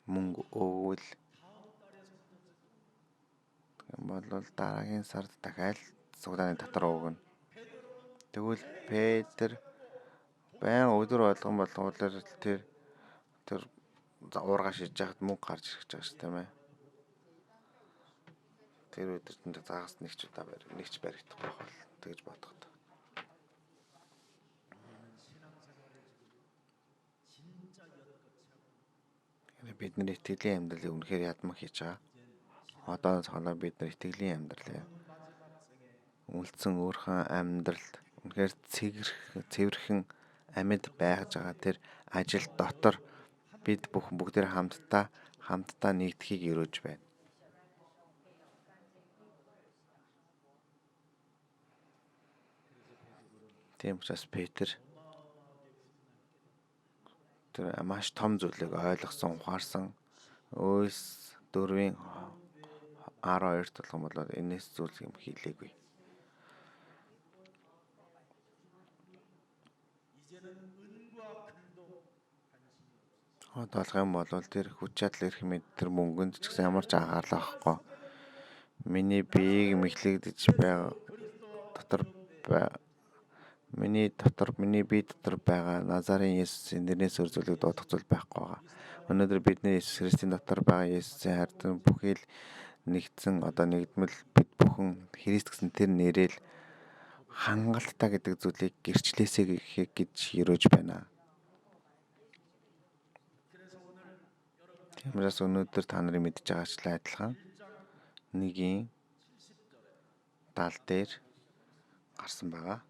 Мөнгө өгвөл бол дараагийн сард дахиад цуглааны татвар өгнө. Тэгвэл Петр байн өдөр болгон болгуулаар тэр уургаа шиж яхад мөнгө гарч ирэх гэж байгаа шүү тийм ээ. Тэр өдөртөнд загас нэгч баригдах байх бол тэгж бодох. Бидний итгэлийн амьдралыг үнэхээр ядмаг хийж байгаа. Одоо цаанаа бид нар итгэлийн амьдралаа үлдсэн өөрхөн амьдралд үнэхээр цэвэрхэн амьд байж байгаа тэр ажил дотор бид бүгдээр хамтдаа нэгдэхийг өрөөж байна. Тийм учраас Петр тэр маш том зүйлийг ойлгосон, ухаарсан Өөс 4-ийн 12 толгон болоод энэс зүйл юм хийлээгүй. Тоолох юм бол тэр хүч чадал ирэх мэд тэр мөнгөнд ч гэсэн ямар ч анхаарлаа авахгүй. Миний биеийг мэхлэгдэж байгаа дотор миний бие дотор байгаа Назарын Есүсийн нэрнээс өөр зүйлийг дуудах зүйл байхгүй байгаа. Өнөөдөр бидний Есүс Христийн дотор байгаа Есүсийн хайртай бүхий л нэгдсэн нэгдмэл бид бүхэн Христ гэсэн тэр нэрээр хангалттай гэдэг зүйлийг гэрчлээсэй гэж өрөөж байна. Тиймээс өнөөдөр та нарын мэдж байгаачлаа адилхан 1-ийн 70 дээр гарсан байгаа.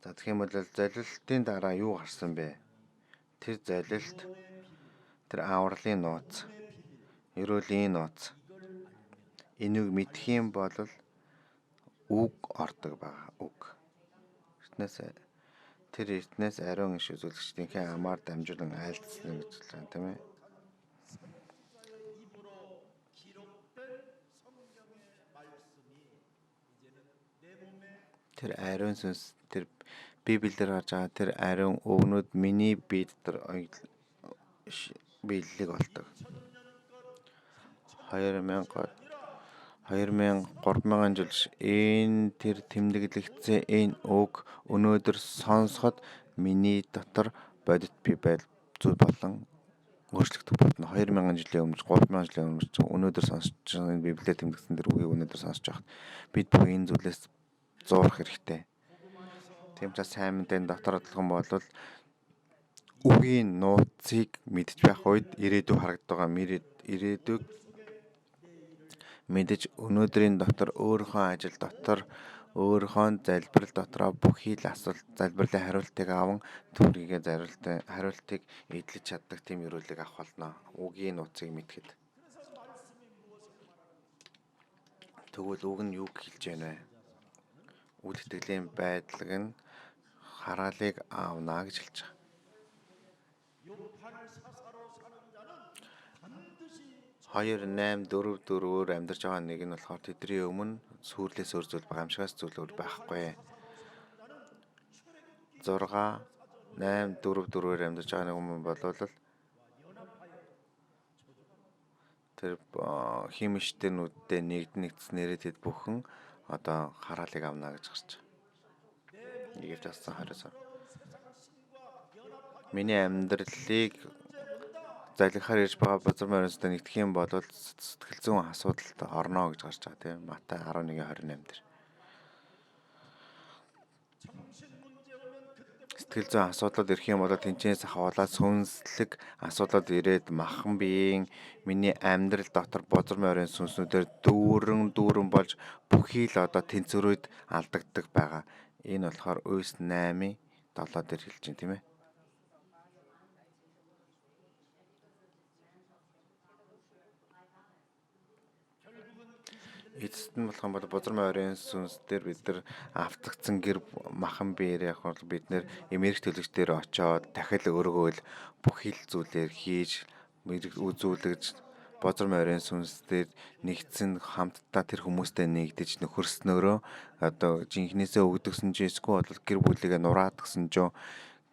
За тэгэх юм бол залилтын дараа юу гарсан бэ? Тэр залилт тэр авралын нууц, ерөөлийн нууц. Энийг мэдэх юм бол үг ордог байгаа. Үг. Тэр эртнээс ариун иш үзүүлэгчдийнхээ амаар дамжуулан айлдсан гэж байна, тийм ээ. Тэр ариун сүнс тэр Библиэр гарч байгаа тэр ариун өгнүүд миний бие дотор биелэлийг олдог. 3000 жил энэ тэр тэмдэглэгдсэн энэ үг өнөөдөр сонсоход миний дотор бодит бие байдал зүйл болон өөрчлөгдөх болно. 2000 жилийн өмнө 3000 жилийн өмнө өнөөдөр сонсож байгаа энэ Библиэр тэмдэглэсэн тэр үгийг өнөөдөр сонсож байхад бид бүх энэ зүйлээс зурах хэрэгтэй. Тийм ч сайн мэдээний дотор одлогон бол үгийн нууцыг мэдж байх үед ирээдүй харагддаг байгаа. Ирээдүйг мэдэж өнөөдрийн дотор өөрийнхөө ажил дотор өөрийнхөө залбирал дотроо бүхий л асуулт залбирлын хариултыг аван түүрийгээ хариултыг эдлэж чаддаг тийм өрөөлийг авах болно. Үгийн нууцыг мэдхэд. Тэгвэл үг нь юу хэлж байна вэ? Үл итгэлийн байдлаг нь хараалыг аавна гэж хэлж байгаа. 2-8-4-4-өөр амьдарч байгаа нэг нь болохоор тэдний өмнө сүрлээс өөр зүйл гамшигаас зүйл өөр байхгүй. 6-8-4-4-өөр амьдарч байгаа нэг юм бол тэр химиштернүүдтэй нэгдснээрээ тэд бүхэн хараалыг авна гэж гарч байгаа. Игээвч асан 20-оор. Миний амьдралыг залгихаар ирж байгаа бузар моринстой нэгдэх юм бол сэтгэл зүйн асуудалд орно гэж гарч байгаа тийм Матай 11:28 дээр. Сэтгэл зүйн асуудал ирэх юм бол тэнцэнээс хаваалаад сүнслэг асуудал ирээд махан биеийн миний амьдрал дотор бузар морин сүнснүүдээр дүүрэн болж бүхий л тэнцвэрүүд алдагддаг байгаа. Энэ болохоор Өөс 8:7 дээр хэлж байна тийм ээ. Эцэст нь болох юм бол бузар морин сүнс дээр бид нар автагдсан гэр махан биеэр яг бол бид нэр эмерх төлөгчдөр очоод дахил өргөөл бүхий л зүйлээр хийж үзүүлэгж бузар морин сүнс дээр нэгдсэн хамтдаа тэр хүмүүстэй нэгдэж нөхөрснөөрөө жинхнээсээ өгдөгсөн ч эсвэл гэр бүлийгээ нураадгсан ч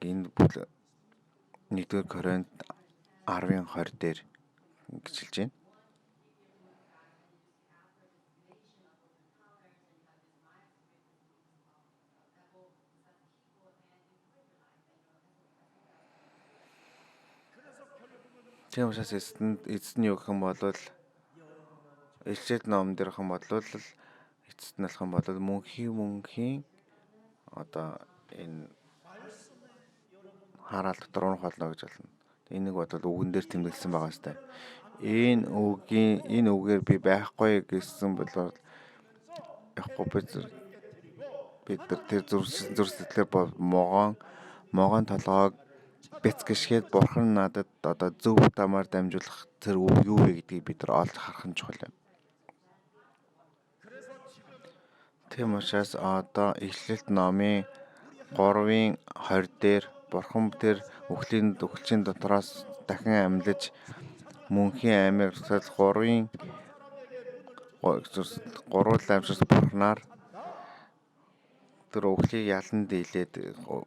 энэ бүл 1-р Коринт 10:20 дээр гэж хэлж байна. Тийм учраас эцэст нь юу гэх юм бол Элчээд ном дээр хэн бодлол эцэст нь болох юм бол мөнхийн энэ хараал дотор унах болно гэж болно. Энийг бодвол үгэн дээр тэмдэглэсэн байгаа сте. Энэ үгээр би байхгүй гэсэн бол яахгүй бид тэр зүрсэтлэр могоон толгойг бяцгшгээд бурхан надад зөв дамаар дамжуулах тэр үг юу вэ гэдгийг бид нар олж харах нь чухал юм. Тийм учраас Эхлэлт номын 3-ын 20 дээр Бурхан тэр үхлийн дотроос дахин амьлаж мөнхийн аймаг 3-ын 3 амьсгалс Бурханаар тэр өглийг ялан дийлээд 3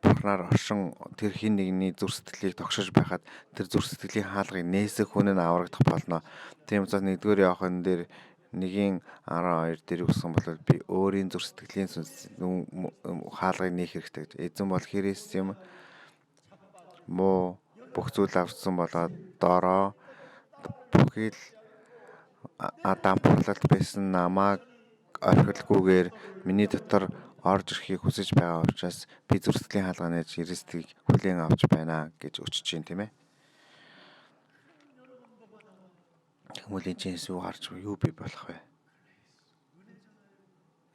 Бурханаар оршин тэр хин нэгний зүр сэтгэлийг тогшиж байхад тэр зүр сэтгэлийн хаалгыг нээсэх хүн нь аврагдах болно. Тийм учраас 1-р Иохан дээр 1:12 дээр үгсэн бол би өөрийн зүр сэтгэлийн хаалгыг нээх хэрэгтэй гэж. Эзэн бол Христ юм. Муу бүх зүйл авсан болоод доороо бүхий л Адам бурлалт байсан намайг орхилгүйгээр миний дотор орж ирэхийг хүсэж байгаа учраас би зүр сэтгэлийн хаалга нээж Христийг хүлээн авч байна гэж өчөж чинь тийм ээ. Тэгмэл энэ чинь юу харж юу би болох вэ?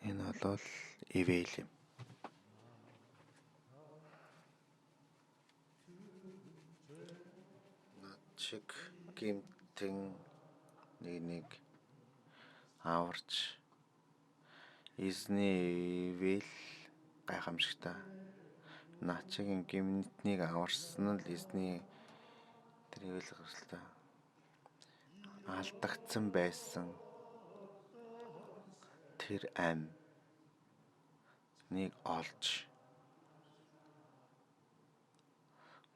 Энэ бол ивэл юм. Над шиг гэмтэн нэг аварч эзний ивэл гайхамшигтай. Над шиг гэмтнийг аварсан л эзний тэр ивэл гайхамшигтай. Алдагдсан байсан тэр ам нэг олж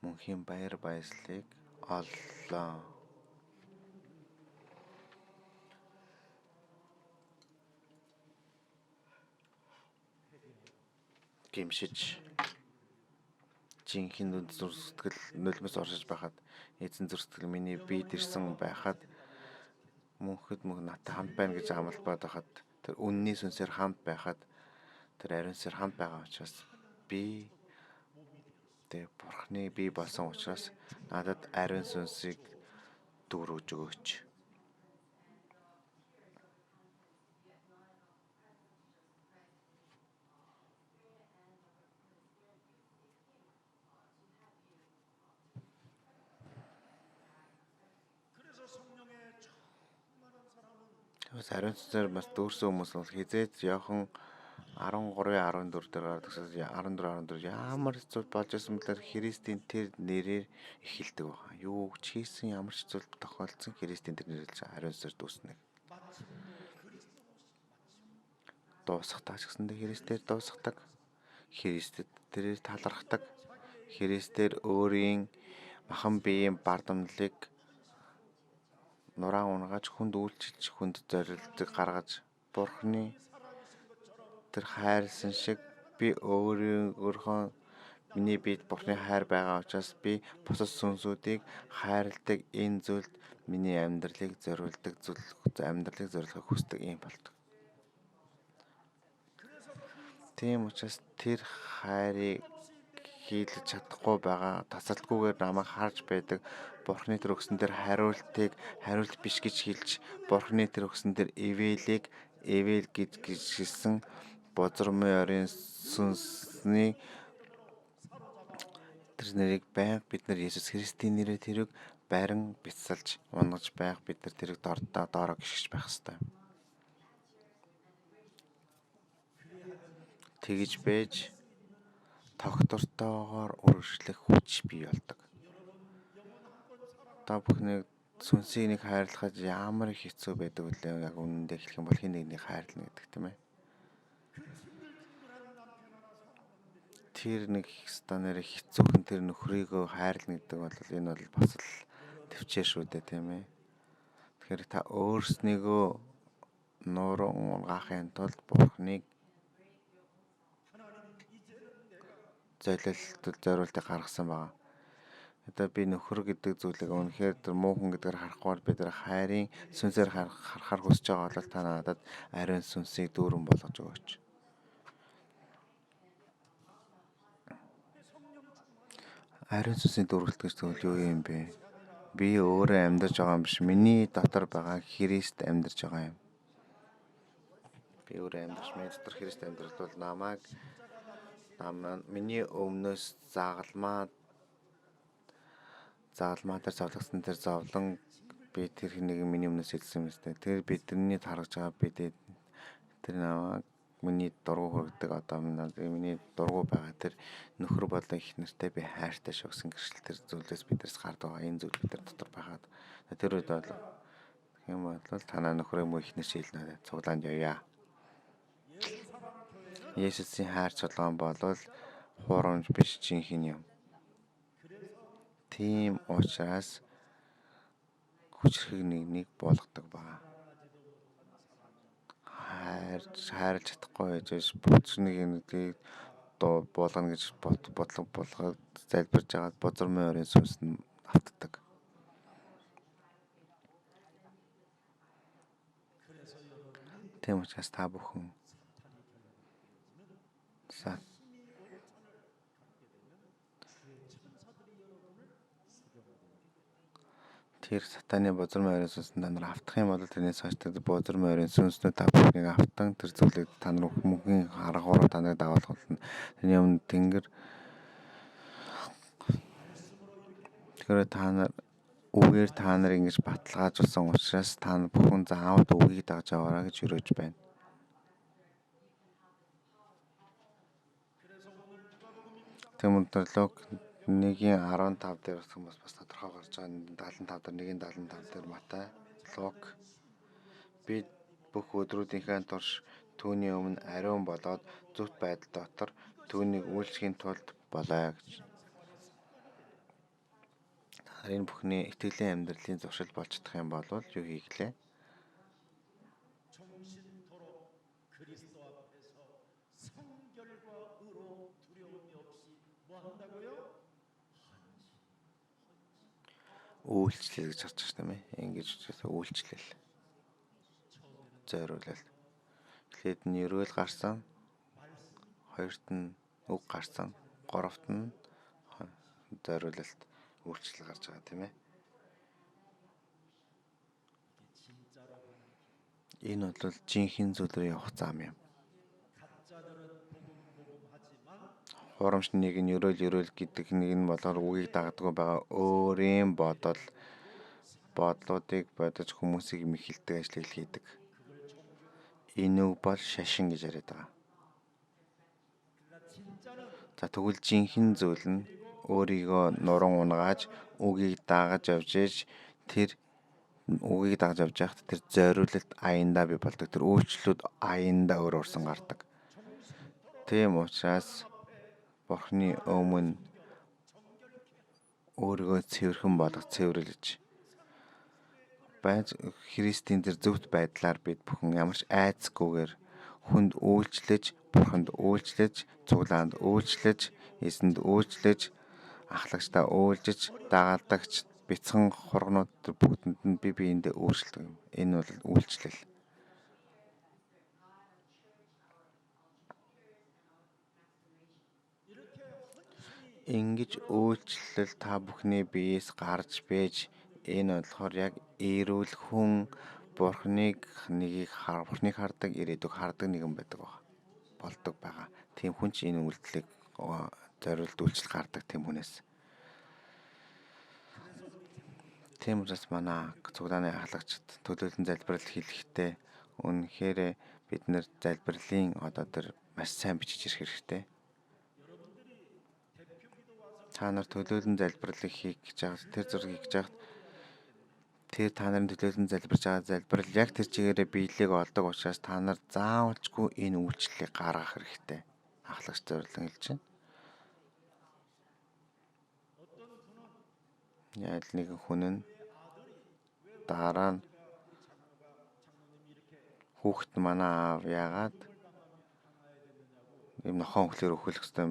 мөнхийн баяр баясгалыг оллоо. Гимшиж жинхэнэ зүр сэтгэл нулимс оршиж байхад эзэн зүр сэтгэл миний биед ирсэн байхад мөнхөд надтай хамт байна гэж амлалбаад байхад тэр үнний сүнсээр хамт байхад тэр ариун сүнсээр хамт байгаа учраас би тэр Бурхны бие болсон учраас надад ариун сүнсийг дүүргэж өгөөч. Бас ариун сүнсээр бас дүүрсэн хүмүүс бол хизээд Иохан 13:14 дээр гардаг. 14 ямар зүйл болж исэн бэлэр Христийн тэр нэрээр эхэлдэг байна. Юу ч хийсэн ямар ч зүйл тохиолдсон Христийн тэр нэрээр ариун сүнсээр дүүснэ. Дуусахтаа ч гэсэндээ Христээр дуусахдаг. Христэд тэрээр талархдаг. Христээр өөрийн махан биеийн бардамналыг нураа унгааж хүнд үйлчилж хүнд зорилтыг гаргаж Бурхны тэр хайрлсан шиг би өөрийнхөө миний биед Бурхны хайр байгаа учраас би бусад сүнсүүдийг хайрладаг энэ зүйлд миний амьдралыг зориулахыг хүсдэг юм болдог. Тийм учраас тэр хайрыг хийлгэж чадахгүй байгаа тасалтгүйгээр намайг харж байдаг Бурхны тэр өгсөн тэр хариулт биш гэж хэлж Бурхны тэр өгсөн тэр эвэл гэж хэлсэн бозромын орын сүнсний тэр нэрийг байнга бид нар Есүс Христийн нэрээр тэрийг барин бяцалж унгаж байх бид нар тэрийг доороо гიშгэж байх ёстой. Тэгж байж тогтвортойгоор үргэлжлэх хүч бий болдог. Та бүхний сүнсийг нэг хайрлахад ямар их хэцүү байдаг вэ? Яг үнэндээ хэлэх юм бол хин нэгнийг хайрлана гэдэг тийм ээ. Тэр нэг станаар хэцүүхэн тэр нөхрийгөө хайрлана гэдэг бол энэ бол бас л төвчээр шүү дээ тийм ээ. Тэгэхээр та өөрснийгөө нууран унгаахын тулд Бурхныг зориултыг гаргасан байгаа. Одоо би нөхөр гэдэг зүйлийг үнэхээр тэр муухан гэдгээр харахгүй бид нар хайрын сүнсээр харахаар хүсэж байгаа бол та надад ариун сүнсийг дүүрэн болгож өгөөч. Ариун сүнсийн дүүрэлт гэж тэгвэл юу юм бэ? Би өөрөө амьдарч байгаа юм биш. Миний дотор байгаа Христ амьдарч байгаа юм. Би өөрөө амьдарч миний дотор Христ амьдрал бол намайг миний өмнөөс загалмаа дээр зовлогдсон тэр зовлон би тэр нэг миний өмнөөс хэлсэн юм өстэй. Тэр бидний таргаж байгаа бид тэр намайг миний дургу хүргэдэг одоо миний дургу байгаа тэр нөхөр болон их нэртэй би хайртай шүү гэсэн гэршил тэр зүйлээс биднээс гардаг байгаа. Энэ зүйл бид нар дотор байгаад тэр үед бол юм бол танаа нөхрөө мөн их нэр шилнэ цуглаанд явъя. Есүсийн хайр чулуун бол хуурамч биш жинхэнэ юм. Тийм учраас хүчрхэг нэг болгодог байгаа. Хайрлж чадахгүй байж бүч нэг дуу болгоно гэж бодлого залбирж байгаа бузар морийн сүнс нь автдаг. Тийм учраас та бүхэн тэр сатаны бузар морийн сүнсэнд та нар автах юм бол тэрнээс хойш тэр бузар морийн сүнснүүд та бүхнийг автан тэр зүйлийг та нар мөнхийн харгуур таныг дагуулах болно. Тэрний өмнө тэнгэр тэгэхээр та нар үгээр та нар ингэж баталгаажуулсан учраас та нар бүхэн заавал үгийг дагж аваарай гэж өрөөж байна. Тэмүүлдэг 1:15 дээр хүмүүс бас тодорхой гарч байгаа 75 дээр 1:75 дээр Матай, Лук бид бүх өдрүүдийнхээ турш түүний өмнө ариун болоод зөвхт байдал дотор түүнийг үйлчлэхийн тулд болоо гэж. Энэ бүхний итгэлийн амьдралын зуршил болж чадах юм бол юу хийх гэлээ? Үйлчлэл гэж харж байгаа юм ээ. Ингэж үйлчлэл. Зориулал. Эхлээд нь ерөөл гарсан, хоёрт нь үг гарсан, гуравт нь зориулалт үйлчлэл гарч байгаа тийм ээ. Энэ бол жинхэнэ зүйлээр явах зам юм. Хурамч нэг нь ерөөл гэдэг нэг нь болохоор үгийг дагдаг байгаа өөрийн бодлуудыг бодож хүмүүсийг мэхэлдэг ажлыг хийдэг. Энэ үг бол шашин гэж яриад байгаа. За тэгвэл жинхэнэ зүйл нь өөрийгөө нуран унгааж үгийг дагаж явж ээж тэр үгийг дагаж явж байхад тэр зориулалт аяндаа бий болдог. Тэр үйлчлэлүүд аяндаа өөрөөрсөн гардаг. Тийм учраас Бурхны өмнө өөрийгөө цэвэрхэн болгох цэвэрлэж байж Христийн тэр зөвхт байдлаар бид бүхэн ямарч айцгүйгээр хүнд үйлчлэж, Бурханд үйлчлэж, цуглаанд үйлчлэж, эзэнд үйлчлэж, ахлагчдаа үйлжиж, дагалдагч бяцхан хургнууд тэр бүгдэнд нь биендээ өөрчлөлт юм. Энэ бол үйлчлэл. Ингэж үйлчлэл та бүхний биеэс гарч байж энэ болохоор яг эрүүл хүн Бурхныг хардаг ирээдүг хардаг нэгэн байдаг болдог байгаа. Тийм хүн ч энэ үйлдэлийг зориулт үйлчлэл гардаг тийм хүнээс. Тийм учраас манай цуглааны ахлагчид төлөөлөн залбирал хэлэхдээ үнэхээр бид нэр залбирлын тэр маш сайн бичиж ирэх хэрэгтэй. Та нар төлөөлөн залбирлыг хийх гэж байгаа тэр зургийг хийж байгаа тэр та нарын төлөөлөн залбирж байгаа залбирал яг тэр чигээрээ биелэг олдог учраас та нар заавалчгүй энэ үйлчлэлийг гаргах хэрэгтэй. Ахлагч зориулан хэлж байна. Яг нэгэн хүн нь дараа нь хүүхэд манай аав яагаад юм нохон хөлөөр өхөх ёстой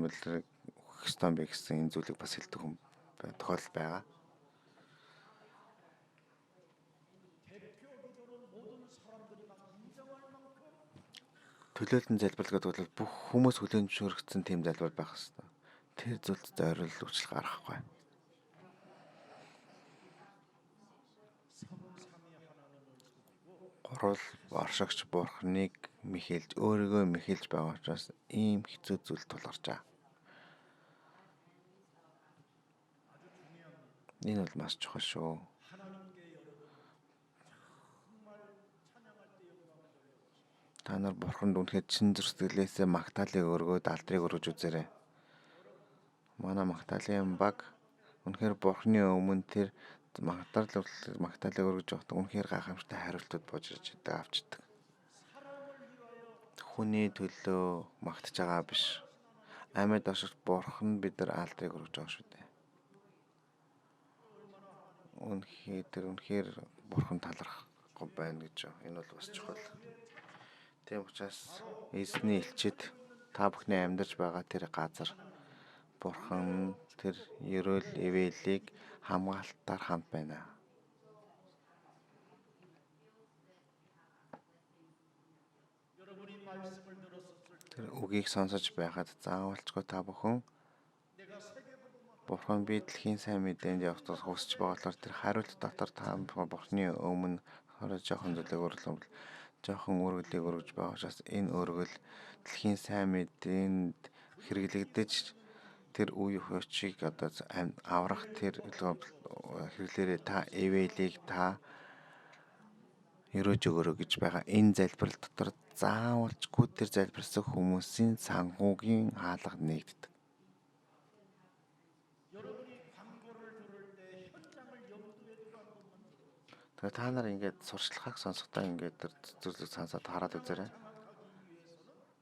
юм бэ гэсэн энэ зүйлийг бас хэлдэг хүн тохиолдол байгаа. Төлөөлөн залбирал гэдэг бол бүх хүмүүс хүлээн зөвшөөрөгдсөн тийм залбирал байх хэрэгтэй. Тэр зүйлд зориулт үйлчлэл гаргахгүй. Гурвал оршигч Бурхныг мэхэлж өөрийгөө мэхэлж байгаа учраас ийм хэцүү зүйл тулгарч байгаа. Энэ бол маш чухал шүү. Та нар бурханд үнэхээр чин зүр сэтгэлээсээ магтаалыг өргөөд алдрыг өргөж үзээрэй. Манай магтаалын баг үнэхээр бурхны өмнө тэр магтаалыг өргөж явахдаа үнэхээр гайхамшигтай хариултууд бууж ирж авчдаг. Хүний төлөө магтаж байгаа биш. Амьд ашигт бурхан бид нар алдрыг өргөж байгаа шүү дээ. Үнэхээр бурхан талархахгүй байна гэж энэ бол бас чухал. Тийм учраас эзний элчид та бүхний амьдарч байгаа тэр газар бурхан тэр ерөөл ивэлийг хамгаалтаар хамт байна. Тэр үгийг сонсож байхад заавалчгүй та бүхэн бурхан би дэлхийн сайн мэдээнд явахыг хүсэж байгаа болохоор тэр хариулт дотор та бурханы өмнө жоохон өргөлийг өргөж байгаа учраас энэ өргөл дэлхийн сайн мэдээнд хэрэглэгдэж тэр үе хуучийг аврах тэр хэрэглээрээ та эвэлийг та ерөөж өгөрөө гэж байгаа энэ залбирал дотор заавалчгүй тэр залбирсан хүмүүсийн санхүүгийн хаалга нэгддэг. Тэгээ та нар ингээд сурчлагыг сонсохдоо ингээд тэр зүйлийг сонсоод хараад үзээрэй.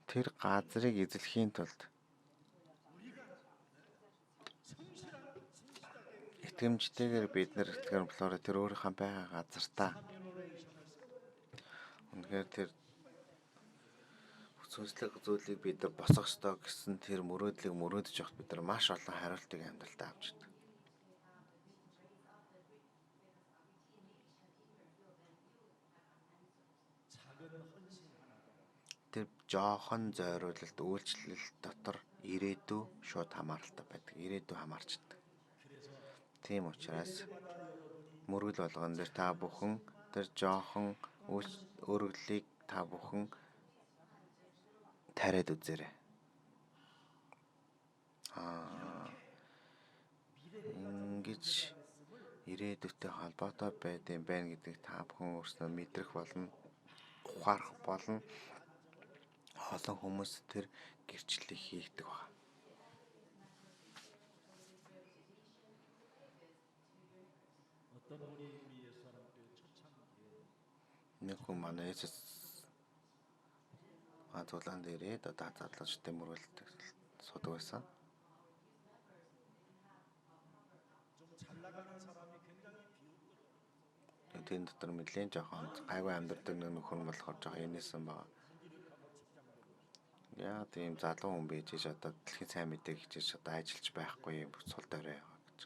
Тэр газрыг эзлэхийн тулд итгэмжтэйгээр бид нэр итгэр болохоор тэр өөрийнхөө байгаа газартаа үнэхээр тэр сүнслэг зүйлийг бид нар босгох ёстой гэсэн тэр мөрөөдлийг мөрөөдөж явахад бид нар маш олон хариултыг амьдралдаа авч ирдэг. Тэр жоохон зориулалт үйлчлэл дотор ирээдүй шууд хамааралтай байдаг. Ирээдүй хамаарчдаг. Тийм учраас мөргөл болгон дээр та бүхэн тэр жоохон өргөлийг та бүхэн тариад үзээрэй. Ингэж ирээдүйтэй холбоотой байдсан байна гэдгийг та бүхэн өөрсдөө мэдрэх болно, ухаарах болно. Олон хүмүүс тэр гэрчлэлийг хийгдэг байна. Нэг хүн манай Есүс зулаан дээрээ задлаж тэмүрэлт судаг байсан. Тийм дотор нэлээд жоохон гайгүй амьдардаг нэг нөхөр нь болохоор жоохон инээсэн байгаа. Яа тийм залуу хүн байж одоо дэлхийн сайн мэдээг хичээж одоо ажиллаж байхгүй юм сул дорой яваа гэж.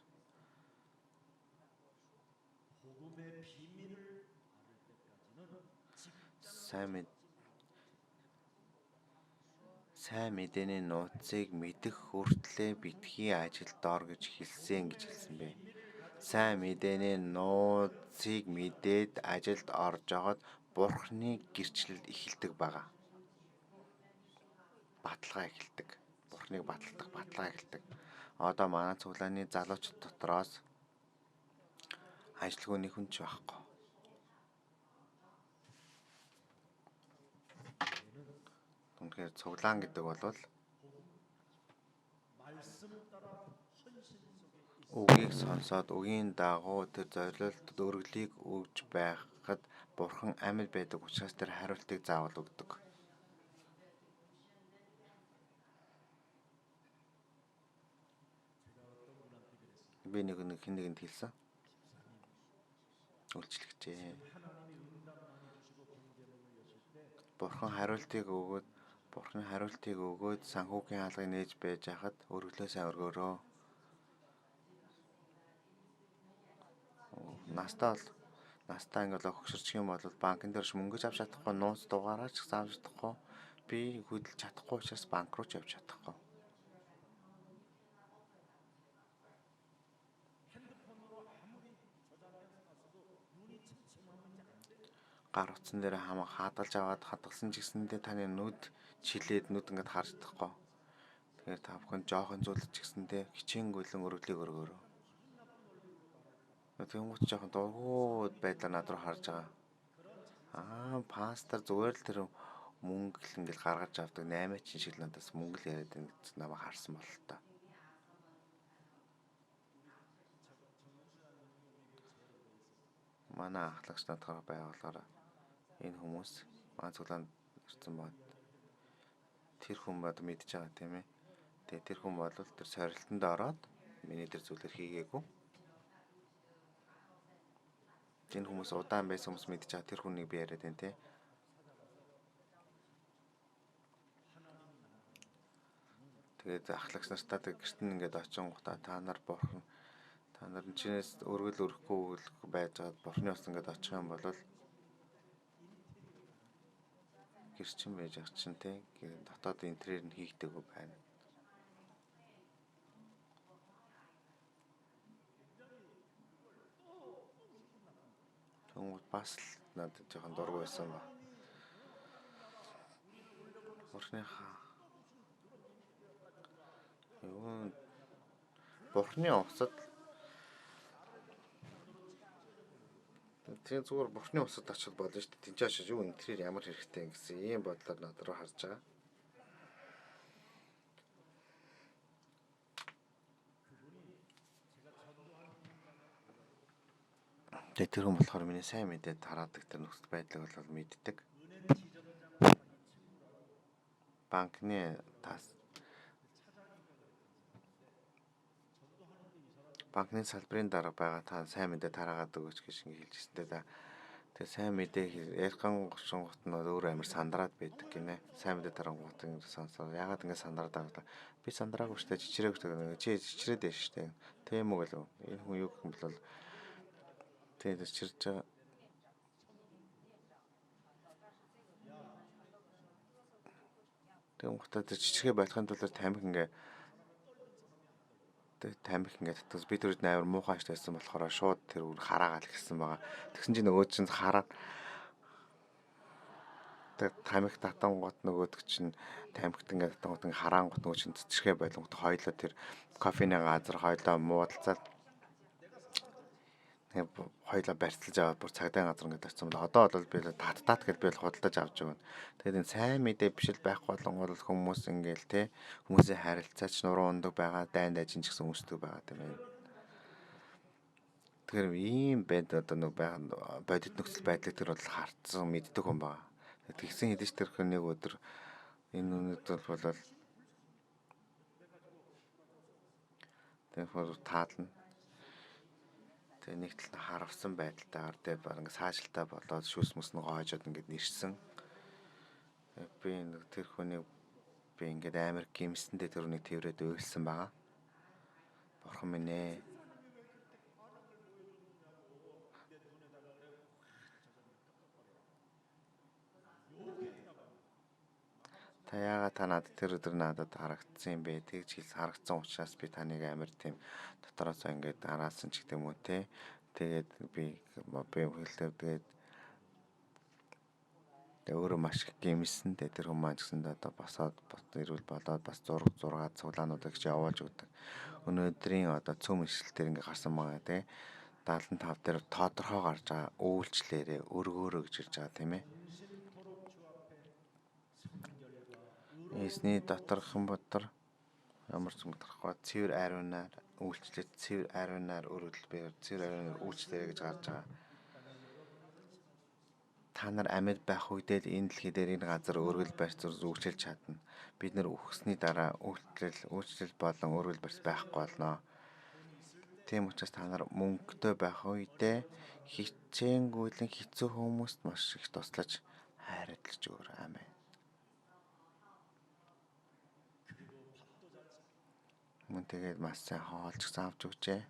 Сайн мэдээний нууцыг мэдэх хүртлээр битгий ажилд ор гэж хэлсэн бэ. Сайн мэдээний нууцыг мэдээд ажилд орж агаад бурхны гэрчлэл эхэлдэг байгаа. Баталгаа эхэлдэг. Бурхныг баталдах баталгаа эхэлдэг. Одоо манай цуглааны залуучууд дотроос ажилгүй нэг хүн ч байхгүй. Үнэхээр цуглаан гэдэг бол үгийг сонсоод үгийн дагуу тэр зорилт өргөлийг өгж байхад бурхан амьд байдаг учраас тэр хариултыг заавал өгдөг. Би нэгэнд хэлсэн. Үйлчлэгчээ. Бурхны хариултыг өгөөд санхүүгийн хаалгыг нээж байж хахад өргөлөө сайн өргөөрөө. Настаа ингээд хөгшөрчих юм бол банкн дээр мөнгөж авч чадахгүй, нууц дугаараа ч авч чадахгүй, би хөдөлж чадахгүй учраас банк руу ч явж чадахгүй. Гар утсан дээр хадгалж аваад хадгалсан ч гэсэндээ таны нүд чилээд нүд ингээд харж чадахгүй. Тэгэхээр та бүхэн жоохон зүйлч гэсэндээ хичээнгүйлэн өргөлийг өргөөрөө. Тэнгуут жоохон дургуут байдлаар над руу харж байгаа. Пастор зүгээр л тэр мөнгө л ингээл гаргаж авдаг 8-чин шиг надаас мөнгө л яриад байна гэж намайг харсан бол л та. Манай ахлагч надгаар байгуулаараа энэ хүмүүс маань цуглаанд ирсэн бод тэр хүн бод мэдж байгаа тийм ээ. Тэгээ тэр хүн бол тэр сорилтонд ороод миний тэр зүйлэр хийгээгүй. Энэ хүмүүс удаан байсан хүмүүс мэдж байгаа тэр хүнийг би яриад байна тийм. Тэгээд ахлагч нартаа тэг гэрт нь ингээд очингуудаа та нар бурхан та нар чинээс өргөл өрөхгүй байж байгаад бурханы ус ингээд очих юм бол гэрчин байж ах чинь тийм дотоод интерьер нь хийгдэггүй байна. Тэгвэл бас л надад жоохон дургүй байсан ба. Бурханы усад тэр зүгээр бурханы усад очих болно шүү дээ. Тинч очиж юу интерьер ямар хэрэгтэй гэсэн ийм бодлоор над руу харж байгаа. Тэгээ тэр хүн болохоор миний сайн мэдээд тараадаг тэр нөхцөл байдлыг бол мэддэг. Банкны банкны салбарын дарга байгаа та сайн мэдээ тараагаад өгөөч гэж ингэ хэлж ирсэнтэй да. Тэгээ сайн мэдээ ярихган гошонгот нь өөр амар сандраад байдаг гинэ. Сайн мэдээ тарангууд ингэ сонсоо. Ягаад ингэ сандраад байгаа вэ? Би сандраагүй штэ чичрээгүй штэ. Чи чичрээд байна штэ. Тийм үг л. Энэ хүн юу гэх юм бол тэгээд чичирж байгаа. Тэгм гутаа тэр чичрээ болохын тулд тамхи ингээ татгас би тэр амар муухай штайсан болохоор шууд тэр үр хараагаал гисэн байгаа. Тэгсэн чинь нөгөө чинь хараад тэр тамхи татангууд нөгөөдөг чинь тамхит ингээ татангууд ингээ хараангууд нөгөө чинь цэцэрхэ байлгууд хоёлоо тэр кофений газар хоёлоо муудалцаад хоёлоо барьцалж аваад бүр цагдаа газар ингээд очсон бол одоо бол би таттаат гэж би худалдаж авч байгаа. Тэгээд энэ сайн мэдээ биш л байхгүй болонгоор хүмүүс ингээл те хүмүүсийн харилцаач нуруу ундаг байгаа дайн дайчин ч гэсэн өмсдөг байгаа тийм ээ. Тэгэхээр ийм байд одоо нэг байгаа бодит нөхцөл байдлыг тэр бол хартсан мэддэг хүн байгаа. Тэгсэн хэдэж тэр нэг өдөр энэ үнэт бол тэгэхээр таална. Тэгээ нэг талд харавсан байдалтайгаар тэгээ баг ингээ саажилтаа болоод шүүс мөс нь гоожод ингээд нэрсэн. Би нэг тэр хүнийг би ингээд амар гимсэндээ тэр хүнийг тэрврээд уйлсан байгаа. Бурхан минь ээ. Та яагаад та надад тэр өдөр надад харагдсан юм бэ? Тэгж хэл харагдсан учраас би таныг амар тийм дотороос ингээд хараасан ч гэдэг юм уу те. Тэгээд би хэлээ тэгээд өөрөө маш их гэмсэн тэр хүмүүс маань гэсэн одоо босоод ирүүл болоод бас 6 цуглаануудыг ч явуулж өгдөг. Өнөөдрийн одоо цөм ишгэл дээр ингээ гарсан байгаа те. 75 дээр тодорхой гарч байгаа үйлчлээрээ өргөөрөө гэж ирж байгаа тийм ээ. Эсний доторх бодор ямар ч юм тарахгүй цэвэр ариунаар үйлчлээд цэвэр ариунаар өргөдөлбөр цэвэр ариунаар үйлчлээрээ гэж гарч байгаа. Та нар амьд байх үедээ л энэ дэлхий дээр энэ газар өргөл барьц зүгчилж чадна. Бид нар үхсний дараа үйлчлэл болон өргөл барьц байхгүй болно. Тийм учраас та нар мөнгөтэй байх үедээ хичээнгүйлэн хэцүү хүмүүст маш их туслаж хайрлаж өгөөрэй. Амен. Мөн тэгээд маш сайн хоолж авч өгчээ.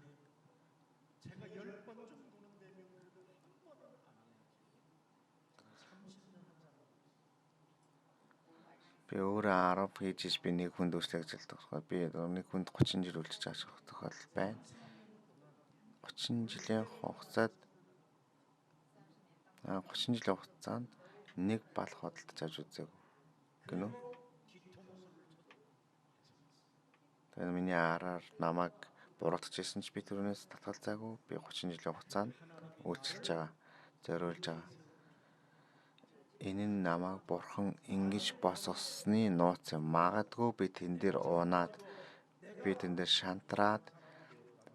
Би өөрөө 10 хийж би нэг хүнд үйлчлэж ажилладаг. Би нэг хүнд 30 жил үйлчилж байгаа тохиолдол байна. 30 жилийн хугацаанд 30 жилийн хугацаанд нэг бал худалдаж авч үзээгүй гэнэ үү? Тэгээд миний араар намайг буруутгажсэн ч би түрүүнээс татгалзаагүй. Би 30 жилийн хугацаанд үйлчилж байгаа, зориулж байгаа. Энэ нь намайг бурхан ингэж босгосны нууц юм. Магадгүй би тэн дээр уунаад би тэн дээр шантраад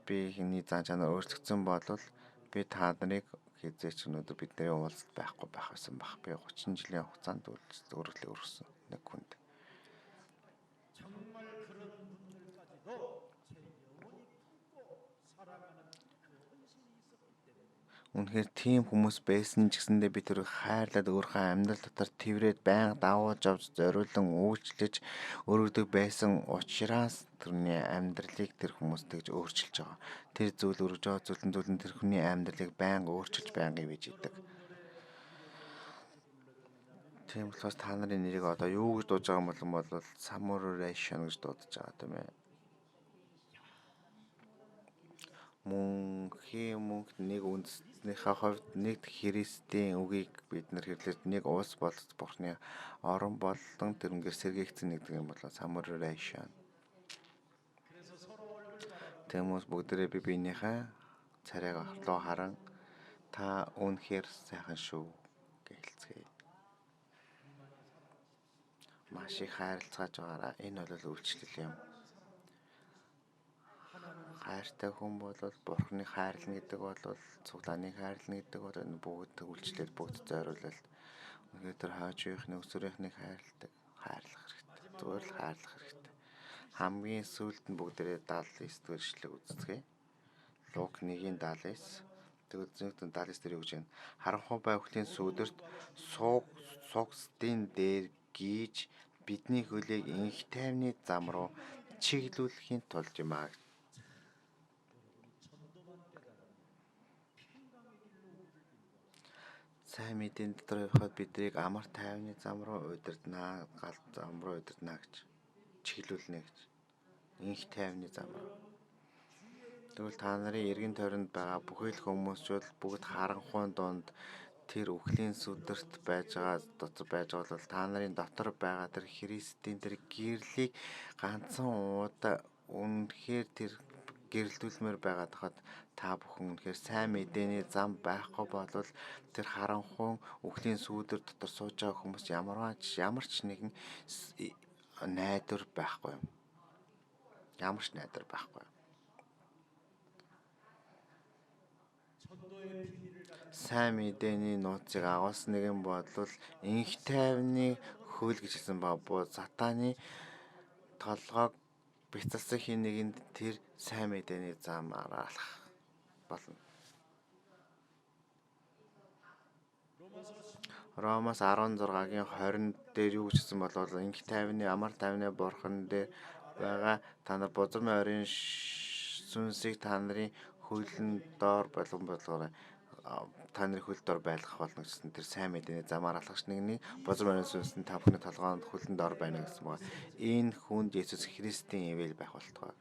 би миний зан чанар өөрчлөгдсөн болвол би та нарыг хизээч өнөөдөр бидний уулзалт байхгүй байх байсан баг. Би 30 жилийн хугацаанд өөрчлөлт өргөсөн нэг хүнд. Үнэхээр тийм хүмүүс байсан ч гэсэндээ би тэрийг хайрлаад өөрийнхөө амьдрал дотор тэрврээд байнга давуулж авч зориулан үйлчлэж өргөдөг байсан учраас тэрний амьдралыг тэр хүмүүс тэгж өөрчилж байгаа. Тэр зүйл өргөж байгаа зүйл нь тэр хүний амьдралыг байнга өөрчилж байнга ивэж идэг. Тийм болохоос та нарын нэрийг одоо юу гэж дуудаж байгаа юм бол Samuration гэж дуудаж байгаа тийм ээ. Мөнхд нэг үндэснийхээ хувьд нэг Христийн үгийг бид нар хэрлэж нэг улс болц Бурхны орон болон тэрнгээр сэргээгдсэн нэгдэг юм болоо Samuration. Тэмүүс бүгдээрээ би биенийхээ царайг руу харан та үнэхээр сайхан шүү гэж хэлцгээе. Маш их хайрлцгааж байгаараа энэ бол үйлчлэл юм. Хайртай хүн бол Бурхны хайрлна гэдэг бол цуглааныг хайрлна гэдэг бол энэ бүгд үйлчлэл бүгд зориулалт. Үнэхээр тэр хаажийнхны өсвөрийнхнийг хайрлах хэрэгтэй. Зүгээр л хайрлах хэрэгтэй. Хамгийн сүүлд нь бүгдээрээ 79 дугаар ишлэгийг үздэцгээе. Лук 1:79. Тэгвэл зүйн 79 дээр юу гэж байна? Харанхуй байвхлын сүудэрт сугсдын дээр гийж бидний хөлийг инх тайвны зам руу чиглүүлэхийн тулд юм аа. Сайн мэдээний дотор явахад бидрийг амар тайвны зам руу удирднаа, гал зам руу удирднаа гэж чиглүүлнэ гэж. Инх тайвны зам руу. Тэгвэл та нарын эргэн тойронд байгаа бүхэл хүмүүсчүүд бүгд харанхуйн дунд тэр үхлийн сүдэрт байж байгаа дотор байж байгаа бол та нарын дотор байгаа тэр Христийн тэр гэрлийг ганцхан удаа үнэхээр тэр гэрэлтүүлмээр байгаад хад та бүхэн үнэхээр сайн мэдээний зам байхгүй болвол тэр харанхуйн үхлийн сүдэр дотор сууж байгаа хүмүүс ямар ч нэгэн найдвар байхгүй юм. Ямар ч найдвар байхгүй. Сайн мэдээний нууцыг агуулсан нэгэн бодвол инх тайвны хөл гэж хэлсэн ба буу сатаны толгойг бяцалсан хин нэгэнд тэр сайн мэдээний зам араалах болно. Ромас 16-гийн 20 дээр юу гэсэн болов инх тайвны амар тайвны бурхан дээр байгаа та нар бузар морийн сүнсийг та нарын хөлн доор болгоорой. Та нарын хөл дор байлгах болно гэсэн тэр сайн мэдээний замаар алхагч нэгний бузар морийн сүнсний та бүхний толгоонд хөлн дор байна гэсэн байна. Энэ хүнд Есүс Христийн ивэл байх болтугай.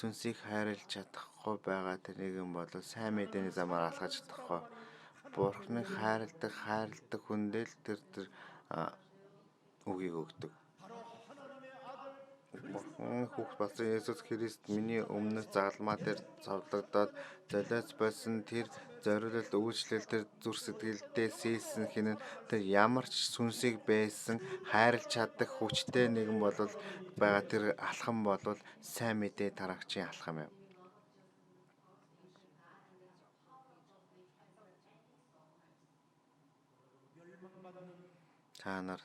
Сүнсийг хайрлаж чадахгүй байгаа тэр нэгэн бол сайн мэдээний замаар алхаж чадахгүй. Бурхныг хайрладаг хүндэл тэр үгийг өгдөг. Бурхан хүүхд болсон Есүс Христ миний өмнөх загалмаа дээр цовдлогдоод золиос болсон тэр зориулалт үйлчлэл тэр зүр сэтгэлдээ сэлсэн хинэн тэр ямар ч сүнсийг байсан хайрлаж чаддаг хүчтэй нэгэн болол байгаа тэр алхам болвол сайн мэдээ тараагчийн алхам юм. Та нар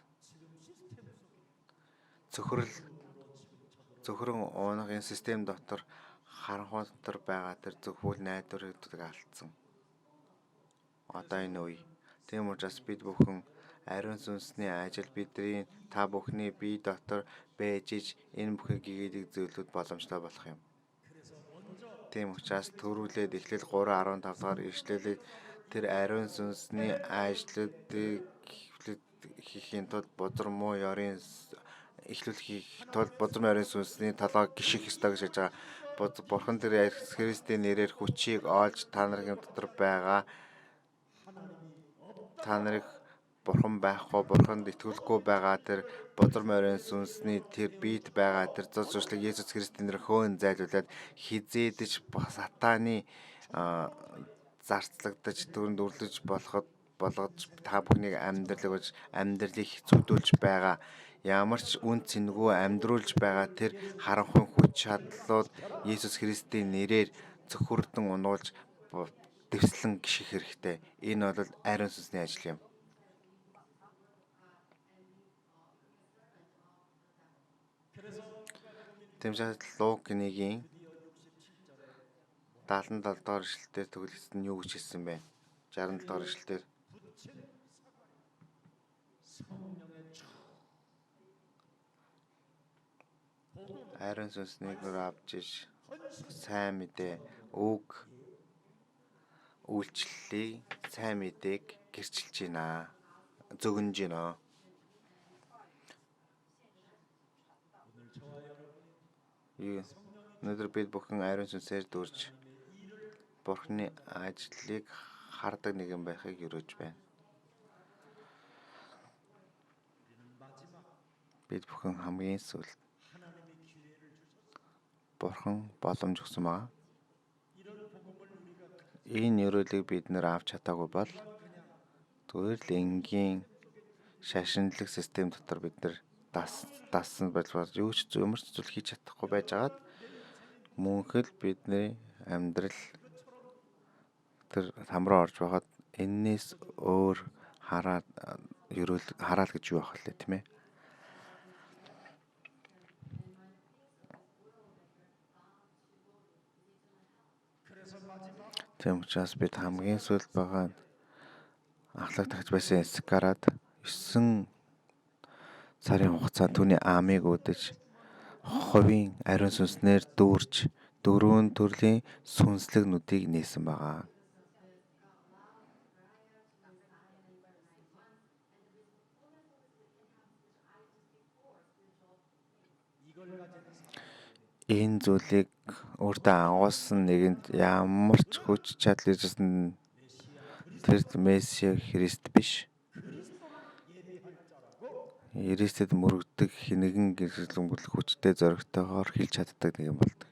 зөвхөн уунах энэ систем дотор харанхуй дотор байгаа тэр зөвхөн найдваруудыг алдсан. Одоо энэ үе. Тийм учраас бид бүхэн ариун сүнсний ажил бидний та бүхний бие дотор байж иж энэ бүхий гэгээлэг зөвлөд боломжтой болох юм. Тийм учраас төрүүлээд Эхлэл 3:15 дахь ишлэлийг тэр ариун сүнсний ажлуудыг хийхийн тулд бузар муу ёрын эхлүүлэх тулд бузар морийн сүнсний толгойг гიშих ёстой гэж хэлж байгаа. Бурхан тэр Христийн нэрээр хүчийг олж та нарын дотор байгаа. Та нарыг бурхан байхгүй, бурханд итгүүлэхгүй байгаа тэр бузар морийн сүнсний тэр биед байгаа тэр цус зуршлыг Есүс Христийн нэрээр хөөн зайлуулад хизээдэж сатаны зарцлагдаж түрүүнд үрлэж болгож та бүхнийг амьдралыг хэцүүдүүлж байгаа ямар ч үн цэнгүй амьдруулж байгаа тэр харанхуй хүч чадлууд Есүс Христийн нэрээр зөвхөрдөн унуулж дэвслэн гიშгэх хэрэгтэй. Энэ бол ариун сүнсний ажил юм. Тэмцээд Лук 1-ийн 77 дугаар ишлэлээр төгөлсөн нь юу гэж хэлсэн бэ? 67 дугаар ишлэлээр ариун сүнснийг авч иж сайн мэдээ үг үйлчлэлийг сайн мэдээг гэрчилж байна. Зөгнөж байна. Өнөөдөр бид бүхэн ариун сүнсээр дүүрж Бурхны ажлыг хардаг нэгэн байхыг өрөөж байна. Бид бүхэн хамгийн сүүлд Бурхан боломж өгсөн байгаа. Энэ өрөөлийг бид нэр авч чадаагүй бол зүгээр л энгийн шашинлаг систем дотор бид нэр дассан байж бол юу ч ямар ч зүйл хийж чадахгүй байжгаад мөнхөл бидний амьдрал тэр там руу орж байгаад энээс өөр хараад гэж юу ах вэ, тийм ээ? Тийм учраас бид хамгийн сүүлд байгаа ахлагтагч байсан Исакарад 9 сарын хугацаанд түүний аамыг үдэж ховийн ариун сүнснээр дүүрж 4 төрлийн сүнслэг нүдийг нээсэн байгаа. Энэ зүйлийг өөртөө агуулсан нэгэнд ямар ч хүч чадал ирсэн тэр Месси Христ биш. Христэд мөрөгдөг хинэгэн гэрчлэн бүлэг хүчтэй зоригтойгоор хэлж чаддаг нэгэн болдог.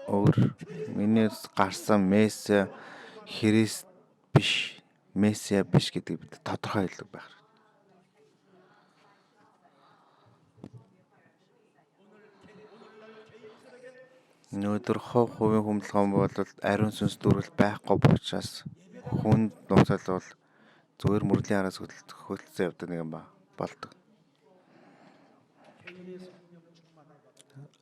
Миний гарсан Месси Христ биш, Месиа биш гэдэг бид тодорхой хэлдэг байх. Өнөөдөр хувийн хүмүлгэн бол ариун сүнс дүүрэл байхгүй учраас хүнд нууцал бол зүгээр мөрлийн араас хөлтсөн явдаг нэгэн болдог.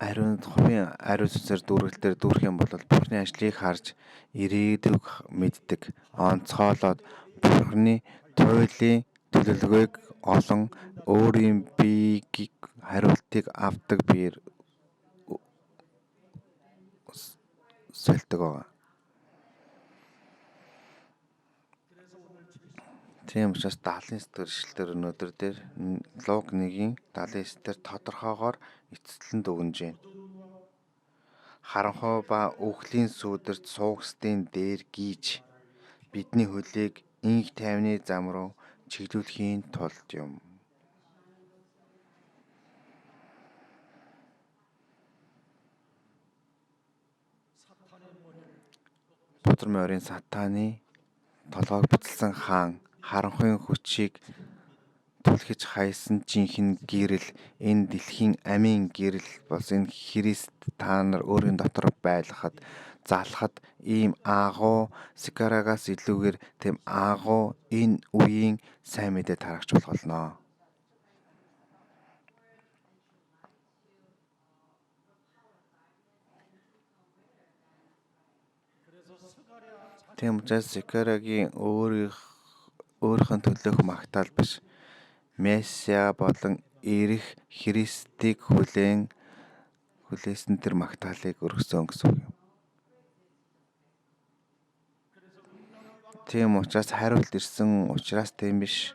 Хувийн ариун сүнсээр дүүрэх юм бол Бурхны ажлыг харж ирээдүг мэддэг, онцгойлоод Бурхны туйлын төлөвлөгөөг олон өөрийн биеийг хариултыг авдаг биеэр сольдог байгаа. Тийм учраас 79 дэх ишлэлээр өнөөдөр дээр Лук 1-ийн 79 дээр тодорхойгоор эцэслэн дүгнэж байна. Харанхуй ба үхлийн сүудэрт суугсдын дээр гийж бидний хөлийг инх тайвны зам руу чиглүүлэхийн тулд юм. Бодрын морийн сатаны толгойг буцалсан хаан харанхуйн хүчийг түлхэж хайсан жинхэнэ гэрэл энэ дэлхийн амийн гэрэл болсон энэ Христ та нар өөрийн дотор байлгахад залхахад ийм агуу Сикарагаас илүүгээр тэм агуу энэ үеийн сайн мэдээ тарагч болох болно. Тийм учраас Сикарагийн өөрийнхөө төлөөх магтаал биш. Месиа болон ирэх Христийг хүлээсэн тэр магтаалыг өргөсөн гэсэн үг юм. Тийм учраас хариулт ирсэн учраас тийм биш.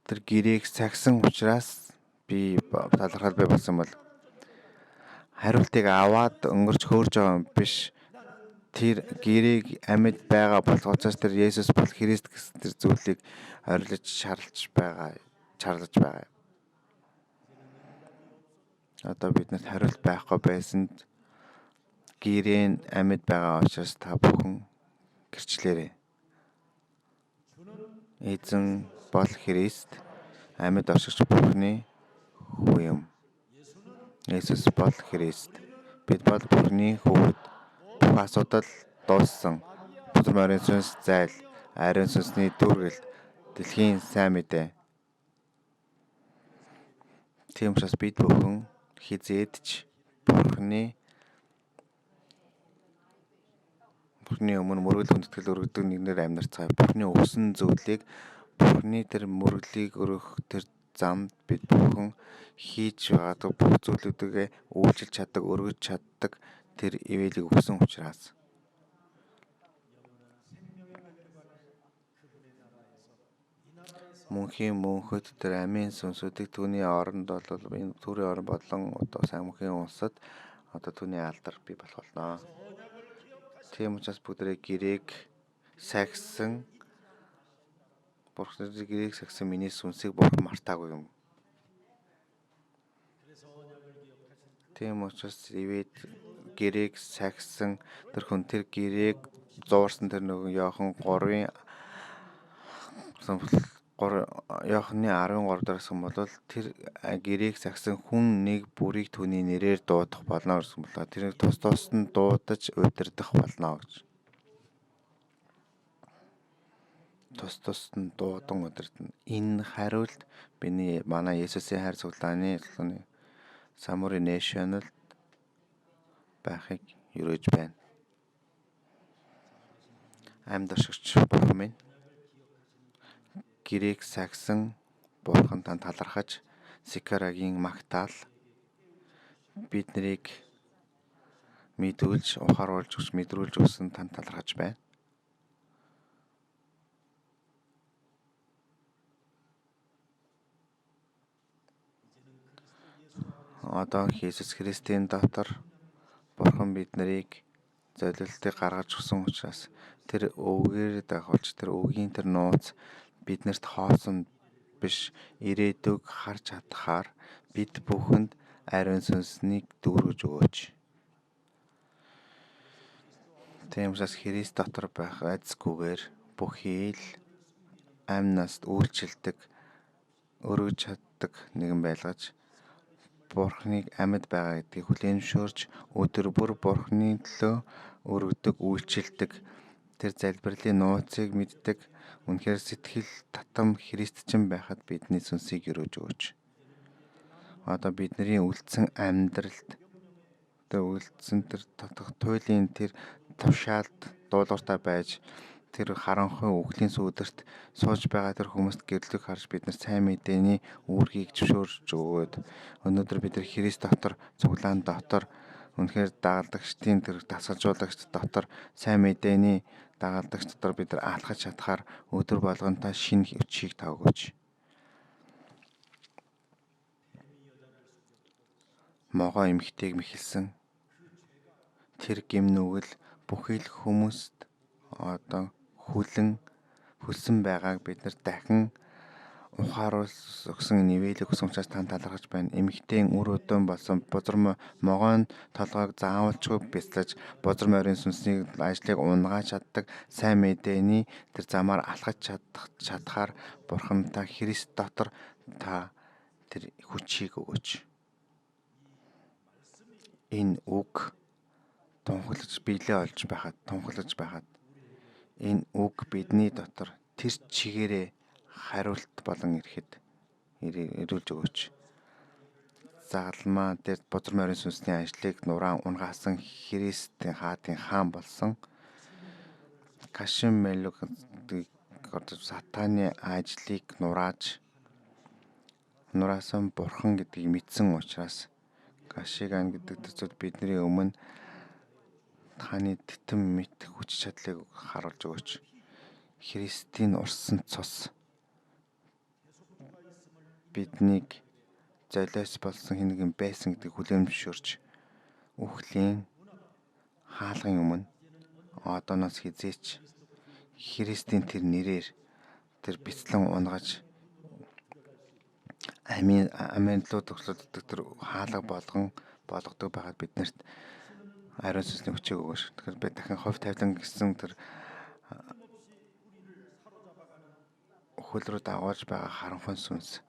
Тэр гэрээг сахисан учраас би талархал бий болсон бол хариултыг аваад өнгөрч хөөрж байгаа юм биш. Тэр гэрийг амьд байгаа болгоцоос тэр Есүс бол Христ гэсэн тэр зүйлийг орилж шарлаж байгаа. Одоо биднэрт хариулт байхгүй байсанд гэрээ амьд байгаа учраас та бүхэн гэрчлээрэй. Эзэн бол Христ, амьд оршигч Бурхны хүү юм. Есүс бол Христ. Бид бол Бурхны хүүхэд. Бүх асуудал дууссан. Бузар морин сүнс зайл, ариун сүнсний дүүргэл, дэлхийн сайн мэдээ. Тийм учраас бид бүхэн хизээд ч Бурхны өмнө мөргөл хүндэтгэл өргөдөг нэгнээр амьдарцгаая. Бурхны өгсөн зүйлийг, Бурхны тэр мөрөглийг өргөх тэр замд бид бүхэн хийж байгаа бүх зүйлүүдээ үйлчилж чаддаг, өргөж чаддаг тэр ивэлийг өгсөн учраас. Мөнхийн мөнхөд тэр амийн сүнсүүдийг түүний оронд бол энэ төрийн орон болон одоо сайн мөнхийн улсад одоо түүний алдар бий болох болно. Тийм учраас бүгдээ гэрээг сахисан Бурхны гэрээг сахисан миний сүнсийг Бурхан мартаагүй юм. Тийм учраас ивэд гэрээг сахисан тэр хүн тэр гэрээг зуурсан тэр нөгөө Иохан 3-ын Иохны 13 дээрс юм бол тэр гэрээг сахисан хүн нэг бүрийг түүний нэрээр дуудах болно гэсэн болоо. Тэрийг тус нь дуудаж удирдах болно гэж. Тус нь дуудан удирдана. Энэ хариулт манай Есүсийн хайр цуглааны Самури National байхыг юрэж байна. Амьд оршигч Бурхан минь, гэрээг сахисан Бурхан тань талархаж Сикарагийн магтаал бид нарыг мэдүүлж ухааруулж өгч мэдрүүлж өгсөн тань талархаж байна. Одоо Есүс Христийн дотор Бурхан бид нарыг золилтыг гаргаж өгсөн учраас тэр өвгөөр дагуулж тэр өвгийн тэр нууц биднэрт хоосон биш ирээдүг харж чадхаар бид бүхэнд ариун сүнснийг дүүргэж өгөөч. Тийм учраас Христ дотор байх айдасгүйгээр бүхий л амь наст үйлчилдэг, өргөж чаддаг нэгэн байлгаж Бурхныг амьд байгаа гэдгийг хүлээмжшөөрч өдөр бүр Бурхны төлөө өргөдөг, үйлчилдэг тэр залбирлын нууцыг мэддэг үнэхээр сэтгэл татам Христчин байхад бидний сүнсийг өргөж өгөөч. Одоо бидний үлдсэн амьдралд үлдсэн тэр туйлын тэр тавшаалд дуулууртай байж тэр харанхуй үхлийн сүудэрт сууж байгаа тэр хүмүүст гэрлэг харж бид нар сайн мэдээний үүргийг зөвшөөрч өгөөд өнөөдөр бид нар Христ дотор цуглаан дотор үнэхээр дагалдагчдын тэр дасгалжуулагч дотор сайн мэдээний дагалдагч дотор бид нар алхаж чадхаар өдөр болгонтой шинэ өчийг тавгөөч. Могоо эмхтэйг мэхэлсэн тэр гим нүгэл бүхий л хүмүүст одоо хүлсэн байгааг бид нар дахин ухааруулж өгсөн нивэлэг өгсөн учраас тань талархаж байна. Эмхтэйн үр өдөн болсон бузар могоон толгойг заавалчгүй бяцлаж бузар морин сүнсний ажлыг унгааж чаддаг сайн мэдээний тэр замаар алхаж чадхаар Бурхан та Христ дотор та тэр хүчийг өгөөч. Энэ үг тунхаглаж байхад энэ үг бидний дотор тэр чигээрээ хариулт болон ирүүлж өгөөч. Загалмаа дээр бузар морин сүнсний ажлыг нураан унгаасан Христийн хаатын хаан болсон Кашин Мэлүг сатаны ажлыг нураасан Бурхан гэдгийг мэдсэн учраас Кашиган гэдэг төсөд бидний өмнө таны титэм мэт хүч чадлыг харуулж өгөөч. Христийн урсан цус биднийг золиос болсон хинэгэн байсан гэдгийг хүлээмжшөөрч үхлийн хаалгын өмнө одооноос хизээч Христийн тэр нэрээр тэр бяцлан унгаж аминлууд төгслөддөг тэр хаалга болгодог байгаад биднэрт ариун сүнсний хүчийг өгөөш. Тэгэхээр би дахин хувь тавилан гэсэн тэр хөл рүү дагуулж байгаа харанхуй сүнс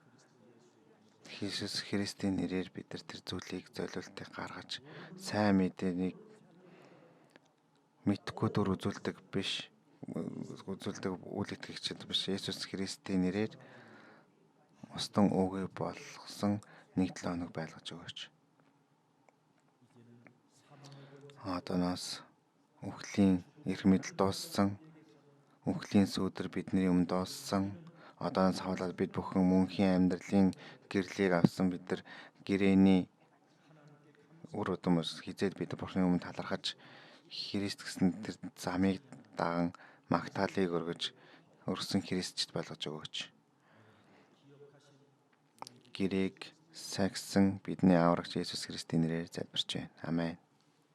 Иесус Христийн нэрээр бид нар тэр зүйлийг золиултыг гаргаж сайн мэдээнийг мэдхгүй дүр үзүүлдэг биш, үзүүлдэг үйл итгэгчд биш. Иесус Христийн нэрээр устан үгүй болгосон 1-7 хоног байлгаж өгөөч. Одооноос үхлийн эрх мэдэл дууссан, үхлийн сүудэр бидний өмнө дууссан. Одооноос хавлаад бид бүхэн мөнхийн амьдралын гэрлийг авсан бид нар гэрээний үр удамс хизээд бид Бурхны өмнө талархаж Христ гэсэн тэр замыг даган магтаалыг өргөж өргөсөн Христчд болгож өгөөч. Гэрээг сагсан бидний аврагч Иесус Христийн нэрээр залбирч байна. Амен.